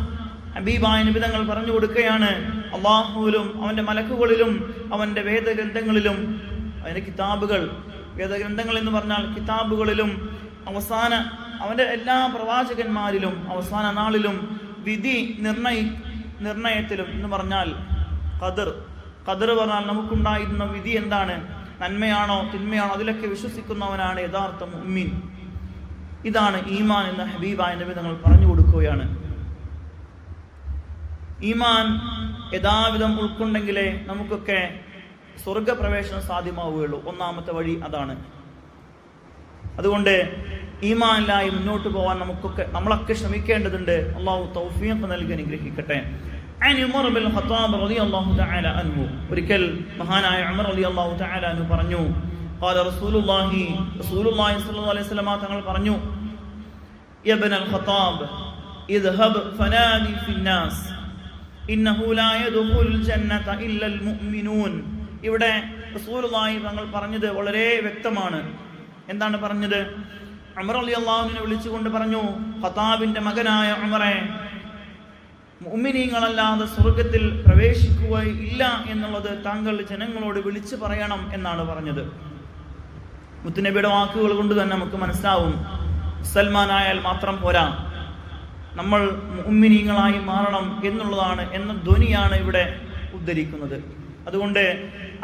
ഹബീബായ നബി തങ്ങൾ പറഞ്ഞു കൊടുക്കുകയാണ്, അല്ലാഹുവിലും അവന്റെ മലക്കുകളിലും അവന്റെ വേദഗ്രന്ഥങ്ങളിലും, അതിന്റെ കിതാബുകൾ, വേദഗ്രന്ഥങ്ങൾ എന്ന് പറഞ്ഞാൽ കിതാബുകളിലും, അവന്റെ എല്ലാ പ്രവാചകന്മാരിലും, അവസാന നാളിലും, വിധി നിർണയത്തിലും എന്ന് പറഞ്ഞാൽ ഖദർ പറഞ്ഞാൽ നമുക്കുണ്ടായിരുന്ന വിധി എന്താണ്, നന്മയാണോ തിന്മയാണോ, അതിലൊക്കെ വിശ്വസിക്കുന്നവനാണ് യഥാർത്ഥ മുഅ്മിൻ. ഇതാണ് ഈമാൻ എന്ന് ഹബീബായ നബി തങ്ങൾ പറഞ്ഞു കൊടുക്കുകയാണ്. ഈമാൻ യഥാവിധം ഉൾക്കൊണ്ടെങ്കിലേ നമുക്കൊക്കെ സ്വർഗപ്രവേശനം സാധ്യമാവുകയുള്ളൂ. ഒന്നാമത്തെ വഴി അതാണ്. അതുകൊണ്ട് ഈമാനിലായി മുന്നോട്ട് പോകാൻ നമ്മളൊക്കെ ശ്രമിക്കേണ്ടതുണ്ട്. അല്ലാഹു തൗഫീഖ് നൽകി അനുഗ്രഹിക്കട്ടെ. ഉമർ ബിൻ ഖത്താബ് റളിയല്ലാഹു തആല അൻഹു, ഒരിക്കൽ മഹാനായ ഉമർ റളിയല്ലാഹു തആല അൻഹു പറഞ്ഞു, ഖാല റസൂലുള്ളാഹി സ്വല്ലല്ലാഹു അലൈഹി വസല്ലം തങ്ങൾ പറഞ്ഞു, യബ്നൽ ഖത്താബ് ഇദ്ഹബ് ഫനാദി ഫിന്നാസ് ഇന്നഹു ലാ യദ്ഖുലുൽ ജന്നത ഇല്ലൽ മുഅ്മിനൂൻ. ഇവിടെ റസൂലുള്ളാഹി തങ്ങൾ പറഞ്ഞത് വളരെ വ്യക്തമാണ്. എന്താണ് പറഞ്ഞത്? ഉമർ റളിയല്ലാഹു അൻഹുവിനെ വിളിച്ചുകൊണ്ട് പറഞ്ഞു, ഖത്താബിന്റെ മകനായ ഉമറേ, മുഅ്മിനീങ്ങളല്ലാതെ സ്വർഗത്തിൽ പ്രവേശിക്കുകയില്ല എന്നുള്ളത് താങ്കൾ ജനങ്ങളോട് വിളിച്ചു പറയണം എന്നാണ് പറഞ്ഞത്. മുത്തുനബിയുടെ വാക്കുകൾ കൊണ്ട് തന്നെ നമുക്ക് മനസ്സിലാവും, മുസൽമാനായാൽ മാത്രം പോരാ, നമ്മൾ മുഅ്മിനീങ്ങളായി മാറണം എന്ന ധ്വനിയാണ് ഇവിടെ ഉദ്ധരിക്കുന്നത്. അതുകൊണ്ട്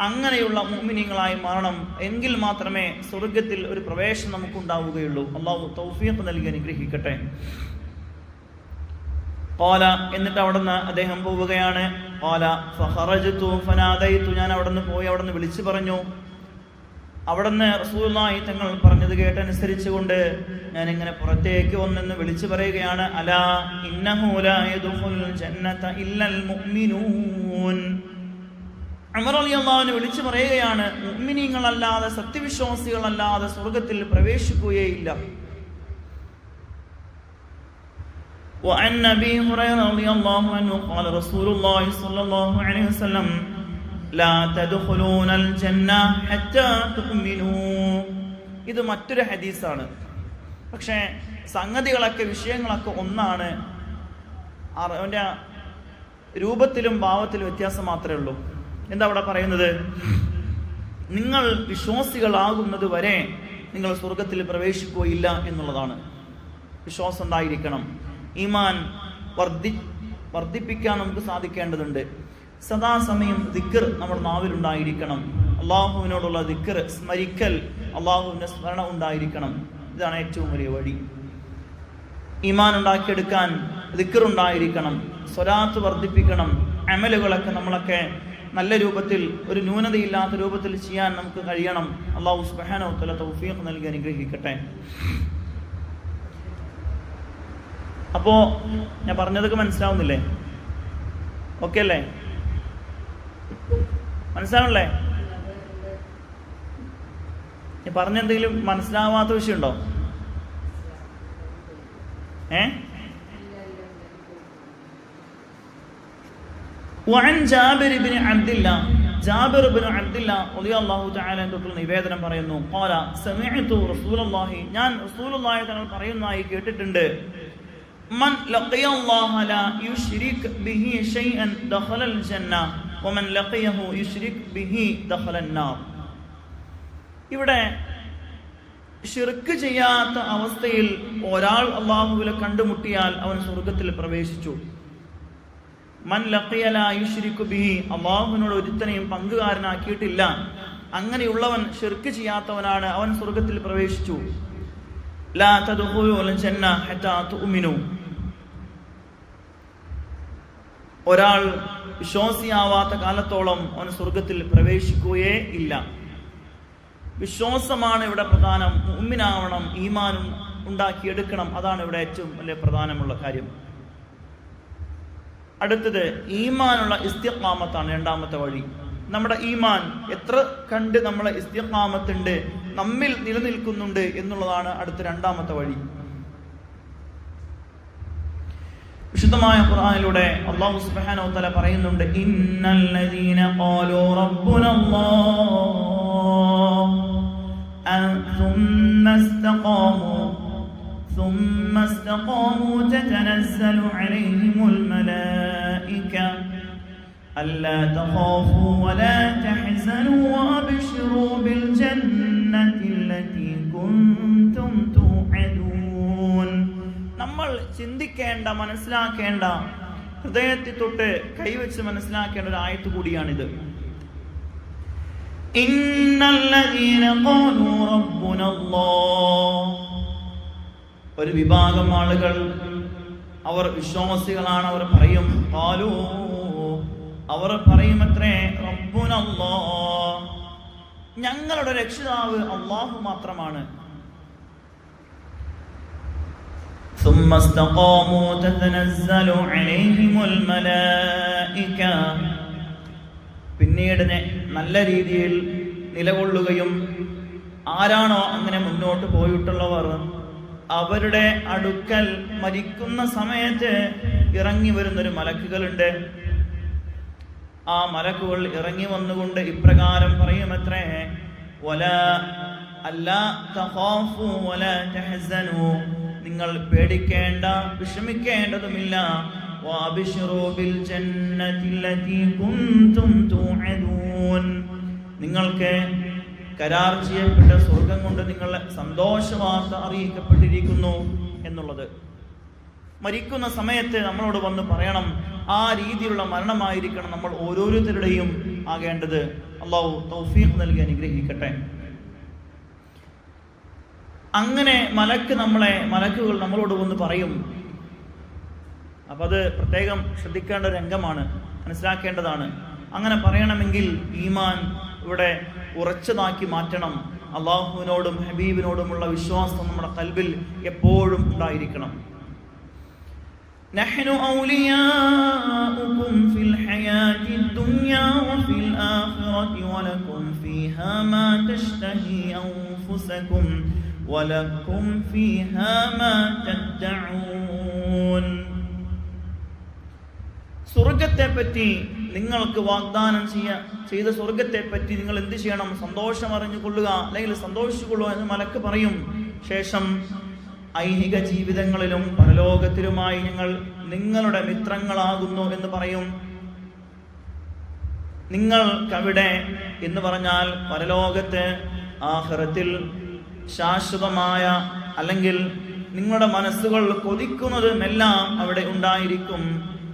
അങ്ങനെയുള്ള മുഅ്മിനീങ്ങളായി മാറണം, എങ്കിൽ മാത്രമേ സ്വർഗത്തിൽ ഒരു പ്രവേശനം നമുക്കുണ്ടാവുകയുള്ളൂ. അല്ലാഹു തൗഫീഖ് നൽകി അനുഗ്രഹിക്കട്ടെ. ഖാല, എന്നിട്ട് അവിടുന്ന് അദ്ദേഹം പോവുകയാണ്. ഖാല ഫഖറജ്തു ഫനാദൈതു, ഞാൻ അവിടുന്ന് പോയി അവിടുന്ന് വിളിച്ചു പറഞ്ഞു. അവിടുന്ന് റസൂലുള്ളാഹി തങ്ങൾ പറഞ്ഞത് കേട്ടനുസരിച്ചുകൊണ്ട് ഞാൻ ഇങ്ങനെ പുറത്തേക്ക് വന്നെന്ന് വിളിച്ചു പറയുകയാണ്, അലാ ഇന്നഹു ലാ യദ്ഖുലുൽ ജന്നത ഇല്ലൽ മുഅ്മിനൂൻ. ഉമർ റളിയല്ലാഹു അൻഹു വിളിച്ചു പറയുകയാണ്, മുഅ്മിനീങ്ങളല്ലാതെ, സത്യവിശ്വാസികളല്ലാതെ സ്വർഗത്തിൽ പ്രവേശിക്കുകയില്ല. وعن أبي هريرة رضي الله عنه قال رسول الله صلى الله عليه وسلم لا تدخلون الجنة حتى تؤمنوا. ഇത് മറ്റൊരു ഹദീസാണ്. പക്ഷേ സംഗതികളൊക്കെ, വിഷയങ്ങളൊക്കെ ഒന്നാണ്. അവൻ്റെ രൂപത്തിലും ഭാവത്തിലും വ്യത്യാസം മാത്രമേ ഉള്ളൂ. എന്താ അവിടെ പറയുന്നത്? നിങ്ങൾ വിശ്വാസികളാകുന്നത് വരെ നിങ്ങൾ സ്വർഗത്തിൽ പ്രവേശിക്കുകയില്ല എന്നുള്ളതാണ്. വിശ്വാസം ഉണ്ടായിരിക്കണം, ഈമാൻ വർദ്ധിപ്പിക്കാൻ നമുക്ക് സാധിക്കേണ്ടതുണ്ട്. സദാസമയം ദിക്ർ നമ്മുടെ നാവിലുണ്ടായിരിക്കണം. അള്ളാഹുവിനോടുള്ള ദിക്ർ, സ്മരിക്കൽ, അള്ളാഹുവിൻ്റെ സ്മരണ ഉണ്ടായിരിക്കണം. ഇതാണ് ഏറ്റവും വലിയ വഴി. ഈമാൻ ഉണ്ടാക്കിയെടുക്കാൻ ദിക്ർ ഉണ്ടായിരിക്കണം, സ്വലാത്ത് വർദ്ധിപ്പിക്കണം. അമലുകളൊക്കെ നമ്മളൊക്കെ നല്ല രൂപത്തിൽ, ഒരു ന്യൂനതയില്ലാത്ത രൂപത്തിൽ ചെയ്യാൻ നമുക്ക് കഴിയണം. അള്ളാഹു സുബ്ഹാനഹു വ തആല തൗഫീഖ് നൽകി അനുഗ്രഹിക്കട്ടെ. അപ്പോൾ ഞാൻ പറഞ്ഞതൊക്കെ മനസ്സിലാവുന്നില്ലേ? ഓക്കെ അല്ലേ? മനസ്സിലാവണല്ലേ? ഞാൻ പറഞ്ഞെന്തെങ്കിലും മനസ്സിലാവാത്ത വിഷയമുണ്ടോ? وعن جابر بن عبد الله ജാബിർ ഇബ്നു അബ്ദുല്ലാഹ് റളിയല്ലാഹു തആല തൊട്ടുള്ള നിവേദനം പറയുന്നു, ഖാല സമിഅതു റസൂലുള്ളാഹി, ഞാൻ റസൂലുള്ളാഹി തങ്ങൾ പറയുന്നതായി കേട്ടിട്ടുണ്ട്, മൻ ലഖിയല്ലാഹ ലാ യുശ്രിക് ബിഹി ഷൈഅൻ ദഖലൽ ജന്ന വമൻ ലഖിയഹു യുശ്രിക് ബിഹി ദഖലൻ നാർ. ഇവിടെ ശിർക്ക് ചെയ്യാത്ത അവസ്ഥയിൽ ഒരാൾ അല്ലാഹുവിനെ കണ്ടുമുട്ടിയാൽ അവൻ സ്വർഗ്ഗത്തിൽ പ്രവേശിച്ചു. മൻ ലഖിയ ലാ യുശ്രികു ബിഹി, അല്ലാഹുവിനോട് ഒരുത്തനെയും പങ്കുകാരനാക്കിയിട്ടില്ല, അങ്ങനെയുള്ളവൻ ശിർക്ക് ചെയ്യാത്തവനാണ്, അവൻ സ്വർഗ്ഗത്തിൽ പ്രവേശിച്ചു. ലാ തദ്ഖുലുൽ ജന്ന ഹത്താ തുഅ്മിനു, ഒരാൾ വിശ്വാസിയാവാത്ത കാലത്തോളം അവൻ സ്വർഗ്ഗത്തിൽ പ്രവേശിക്കുകയേ ഇല്ല. വിശ്വാസമാണ് ഇവിടെ പ്രധാനം. മുഅ്മിനാവണം, ഈമാനും ഉണ്ടാക്കിയെടുക്കണം. അതാണ് ഇവിടെ ഏറ്റവും വലിയ പ്രധാനമുള്ള കാര്യം. അടുത്തത് ഈമാനുള്ള ഇസ്തിഖാമത്താണ്, രണ്ടാമത്തെ വഴി. നമ്മുടെ ഈമാൻ എത്ര കണ്ട് നമ്മളെ ഇസ്തിഖാമത്തുണ്ട്, നമ്മിൽ നിലനിൽക്കുന്നുണ്ട് എന്നുള്ളതാണ് അടുത്ത രണ്ടാമത്തെ വഴി. വിശുദ്ധമായ ഖുർആനിലൂടെ അല്ലാഹു സുബ്ഹാനഹു വ തആല പറയുന്നുണ്ട്, ഇന്നല്ലദീന ഖാലൂ റബ്ബുനല്ലാഹ് ثم استقاموا تتنزل عليهم الملائكة ألا تخافوا ولا تحزنوا وأبشروا بالجنة التي كنتم توعدون. നമ്മൾ ചിന്തിക്കേണ്ട, മനസ്സിലാക്കേണ്ട, ഹൃദയത്തിൽ തൊട്ട് കൈവച്ച് മനസ്സിലാക്കേണ്ട ഒരു ആയത്ത് കൂടിയാണിത്. ഇന്നല്ലദീന ഖാലൂ റബ്ബുനല്ലാഹ്, ഒരു വിഭാഗം ആളുകൾ, അവർ വിശ്വാസികളാണ്, അവർ പറയും, ഖാലൂ, അവർ പറയുമത്രേ, റബ്ബുനല്ലാഹ്, ഞങ്ങളുടെ രക്ഷിതാവ് അല്ലാഹു മാത്രമാണ്. ثم استقاموا تتنزل عليهم الملائكة, പിന്നീട് നല്ല രീതിയിൽ നിലകൊള്ളുകയും ആരാണോ അങ്ങനെ മുന്നോട്ട് പോയിട്ടുള്ളവർ അവരുടെ അടുക്കൽ മരിക്കുന്ന സമയത്ത് ഇറങ്ങി വരുന്നൊരു മലക്കുകളുണ്ട്. ആ മലക്കുകൾ ഇറങ്ങി വന്നുകൊണ്ട് ഇപ്രകാരം പറയുമത്രേ, വലാ അല്ലാ തഖാഫു വലാ തഹ്സനു, നിങ്ങൾ പേടിക്കേണ്ട, വിഷമിക്കേണ്ടതുമില്ല, വഅബ്ശിറൂ ബിൽ ജന്നതി ലതി കുൻതും തുഅദൂൻ, നിങ്ങൾക്ക് കരാർ ചെയ്യപ്പെട്ട സ്വർഗം കൊണ്ട് നിങ്ങളെ സന്തോഷവാർത്ത അറിയിക്കപ്പെട്ടിരിക്കുന്നു എന്നുള്ളത്. മരിക്കുന്ന സമയത്ത് നമ്മളോട് വന്ന് പറയണം. ആ രീതിയിലുള്ള മരണമായിരിക്കണം നമ്മൾ ഓരോരുത്തരുടെയും ആകേണ്ടത്. അല്ലാഹു തൗഫീഖ് നൽകി അനുഗ്രഹിക്കട്ടെ. അങ്ങനെ മലക്കുകൾ നമ്മളോട് വന്ന് പറയും. അപ്പം അത് പ്രത്യേകം ശ്രദ്ധിക്കേണ്ട രംഗമാണ്, മനസ്സിലാക്കേണ്ടതാണ്. അങ്ങനെ പറയണമെങ്കിൽ ഈമാൻ ഇവിടെ ഉറച്ചതാക്കി മാറ്റണം. അള്ളാഹുവിനോടും ഹബീബിനോടുമുള്ള വിശ്വാസം നമ്മുടെ ഖൽബിൽ എപ്പോഴും ഉണ്ടായിരിക്കണം. നഹ്നു ഔലിയാഉകും ഫിൽ ഹയാത്തി ദുനിയാ വഫിൽ ആഖിറതി വലകും ഫീഹാ മാ തശ്തഹി അൻഫുസകും വലകും ഫീഹാ മാ തദ്ദഊൻ. സ്വർഗത്തെ പറ്റി, നിങ്ങൾക്ക് വാഗ്ദാനം ചെയ്ത സ്വർഗത്തെ പറ്റി നിങ്ങൾ എന്ത് ചെയ്യണം? സന്തോഷം അറിഞ്ഞുകൊള്ളുക, അല്ലെങ്കിൽ സന്തോഷിച്ചുകൊള്ളുക എന്ന് മലക്ക് പറയും. ശേഷം ഐഹിക ജീവിതങ്ങളിലും പരലോകത്തിലുമായി ഞങ്ങൾ നിങ്ങളുടെ മിത്രങ്ങളാകുന്നു എന്ന് പറയും. നിങ്ങൾക്കവിടെ എന്ന് പറഞ്ഞാൽ പരലോകത്ത്, ആഖിറത്തിൽ ശാശ്വതമായ അല്ലെങ്കിൽ നിങ്ങളുടെ മനസ്സുകൾ കൊതിക്കുന്നതുമെല്ലാം അവിടെ ഉണ്ടായിരിക്കും.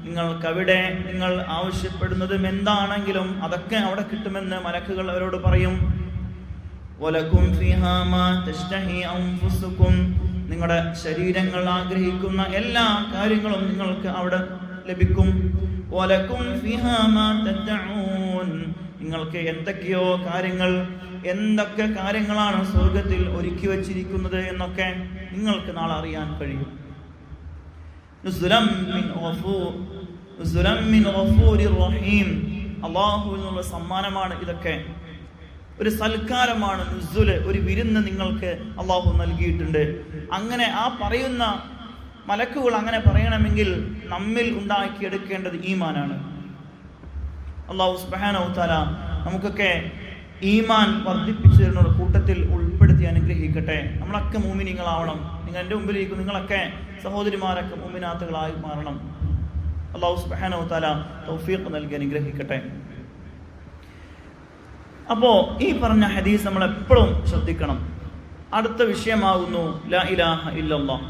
നിങ്ങൾക്കവിടെ നിങ്ങൾ ആവശ്യപ്പെടുന്നതും എന്താണെങ്കിലും അതൊക്കെ അവിടെ കിട്ടുമെന്ന് മലക്കുകൾ അവരോട് പറയും. വലക്കും ഫീഹാ മാ തശ്തഹി അൻഫുസുകും, നിങ്ങളുടെ ശരീരങ്ങൾ ആഗ്രഹിക്കുന്ന എല്ലാ കാര്യങ്ങളും നിങ്ങൾക്ക് അവിടെ ലഭിക്കും. വലക്കും ഫീഹാ മാ തദ്ഉൻ, നിങ്ങൾക്ക് എന്തൊക്കെ കാര്യങ്ങളാണ് സ്വർഗത്തിൽ ഒരുക്കി വച്ചിരിക്കുന്നത് എന്നൊക്കെ നിങ്ങൾക്ക് നാളെ അറിയാൻ കഴിയും. നുസുലം മിൻ ഗഫൂരിർ റഹീം, അല്ലാഹുവിൽ നിന്നുള്ള സമ്മാനമാണ് ഇതൊക്കെ. ഒരു സൽക്കാരമാണ് നുസുല്, ഒരു വിരുന്ന് നിങ്ങൾക്ക് അല്ലാഹു നൽകിയിട്ടുണ്ട്. അങ്ങനെ ആ പറയുന്ന മലക്കുകൾ അങ്ങനെ പറയണമെങ്കിൽ നമ്മിൽ ഉണ്ടാക്കിയെടുക്കേണ്ടത് ഈമാനാണ്. അല്ലാഹു സുബ്ഹാനഹു വ തആല നമുക്കൊക്കെ ഈമാൻ വർദ്ധിപ്പിച്ചു തരുന്ന കൂട്ടത്തിൽ ഉൾപ്പെടുത്തി അനുഗ്രഹിക്കട്ടെ. നമ്മളൊക്കെ മുഅ്മിനീങ്ങളാവണം. നിങ്ങൾ എൻ്റെ മുമ്പിലിരിക്കും, നിങ്ങളൊക്കെ സഹോദരിമാരൊക്കെ മുഅ്മിനാത്തുകളായി മാറണം. അല്ലാഹു സുബ്ഹാനഹു വ തആല തൗഫീഖ് നൽകി അനുഗ്രഹിക്കട്ടെ. അപ്പോ ഈ പറഞ്ഞ ഹദീസ് നമ്മൾ എപ്പോഴും ശ്രദ്ധിക്കണം. അടുത്ത വിഷയമാകുന്നു ലാ ഇലാഹ ഇല്ലല്ലാഹ്.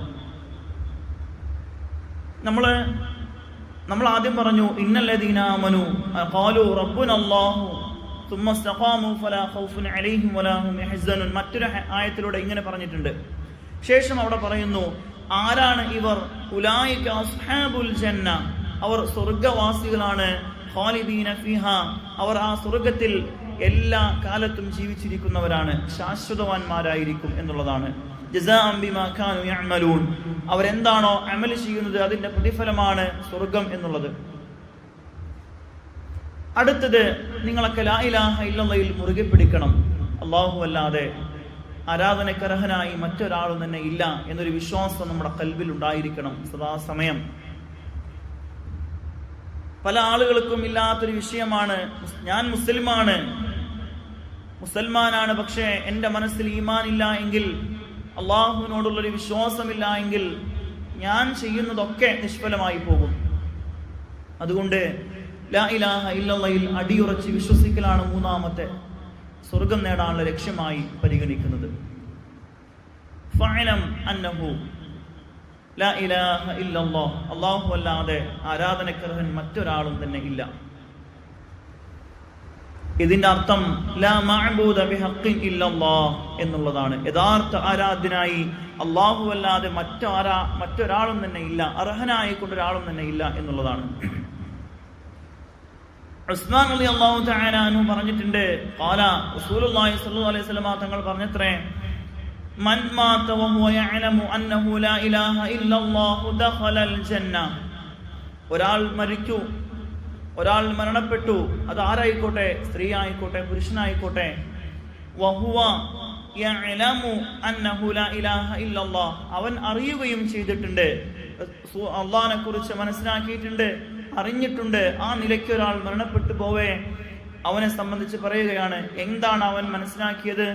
നമ്മൾ ആദ്യം പറഞ്ഞു ഇന്നല്ലദീന ആമനു ഖാലു റബ്ബുനല്ലാഹു തുമ്മ ഇസ്തഖാമു ഫലാ ഖൗഫുൻ അലൈഹിം വലാ ഹും യഹ്സനുൻ. മറ്റൊരു ആയത്തിലൂടെ ഇങ്ങനെ പറഞ്ഞിട്ടുണ്ട്. ശേഷം അവിടെ പറയുന്നു ആരാണ് ഇവർ? ഉലൈക അസ്ഹാബുൽ ജന്ന, അവർ സ്വർഗ്ഗവാസികളാണ്. ഖാലിദീന ഫീഹാ, അവർ ആ സ്വർഗ്ഗത്തിൽ എല്ലാ കാലത്തും ജീവിച്ചിരിക്കുന്നവരാണ്, ശാശ്വതവാന്മാരായിരിക്കും എന്നുള്ളതാണ്. ജസാഅൻ ബിമാ കാനൂ യഅമലൂൻ, അവരെന്താണോ അമൽ ചെയ്യുന്നത് അതിന്റെ പ്രതിഫലമാണ് സ്വർഗം എന്നുള്ളത്. അടുത്തത്, നിങ്ങളൊക്കെ ലാ ഇലാഹ ഇല്ലല്ലാഹയിൽ മുറുകെ പിടിക്കണം. അല്ലാഹു അല്ലാതെ ആരാധനക്കർഹനായി മറ്റൊരാളും തന്നെ ഇല്ല എന്നൊരു വിശ്വാസം നമ്മുടെ ഖൽബിൽ ഉണ്ടായിരിക്കണം സദാസമയം. പല ആളുകൾക്കും ഇല്ലാത്തൊരു വിഷയമാണ്, ഞാൻ മുസൽമാനാണ്, പക്ഷേ എൻ്റെ മനസ്സിൽ ഈമാൻ ഇല്ല എങ്കിൽ, അള്ളാഹുവിനോടുള്ളൊരു വിശ്വാസമില്ല എങ്കിൽ ഞാൻ ചെയ്യുന്നതൊക്കെ നിഷ്ഫലമായി പോകും. അതുകൊണ്ട് ലാ ഇലാഹ ഇല്ലല്ലാഹയിൽ അടിയുറച്ച് വിശ്വസിക്കലാണ് മൂന്നാമത്തെ സ്വർഗം നേടാനുള്ള ലക്ഷ്യമായി പരിഗണിക്കുന്നത്. ഫഅലം അന്നഹു ലാ ഇലാഹ ഇല്ലല്ലാഹ്, അല്ലാഹു അല്ലാതെ ആരാധനക്കർഹൻ മറ്റൊരാളും തന്നെ ഇല്ല. ഇതിന്റെ അർത്ഥം ലാ മഅബൂദ ബിഹഖ്ഖിൻ ഇല്ലല്ലാഹ് എന്നുള്ളതാണ്. യഥാർത്ഥ ആരാധ്യനായി അല്ലാഹു അല്ലാതെ മറ്റൊരാളും തന്നെ ഇല്ല, അർഹനായി കൊണ്ടൊരാളും തന്നെ ഇല്ല എന്നുള്ളതാണ്. ഉസ്മാൻ റളിയല്ലാഹു തആല അൻഹു പറഞ്ഞിട്ടുണ്ട്, ഖാല റസൂലുള്ളാഹി സ്വല്ലല്ലാഹു അലൈഹി വസല്ലം തങ്ങൾ പറഞ്ഞത്രേ, മൻ മാത വഹുവ യഅലമു അന്നഹു ലാ ഇലാഹ ഇല്ലല്ലാഹു ദഖലൽ ജന്ന. ഒരാൾ മരണപ്പെട്ടു, അത് ആരായിക്കോട്ടെ, സ്ത്രീ ആയിക്കോട്ടെ പുരുഷനായിക്കോട്ടെ, വഹുവ യഅലമു അന്നഹു ലാ ഇലാഹ ഇല്ലല്ലാഹ്, അവൻ അറിയുകയും ചെയ്തിട്ടുണ്ട്, അല്ലാഹുവിനെ കുറിച്ച് മനസ്സിലാക്കിയിട്ടുണ്ട്, അറിഞ്ഞിട്ടുണ്ട്. ആ നിലയ്ക്ക് ഒരാൾ മരണപ്പെട്ടു പോവേ അവനെ സംബന്ധിച്ച് പറയുകയാണ്, എന്താണ് അവൻ മനസ്സിലാക്കിയത്?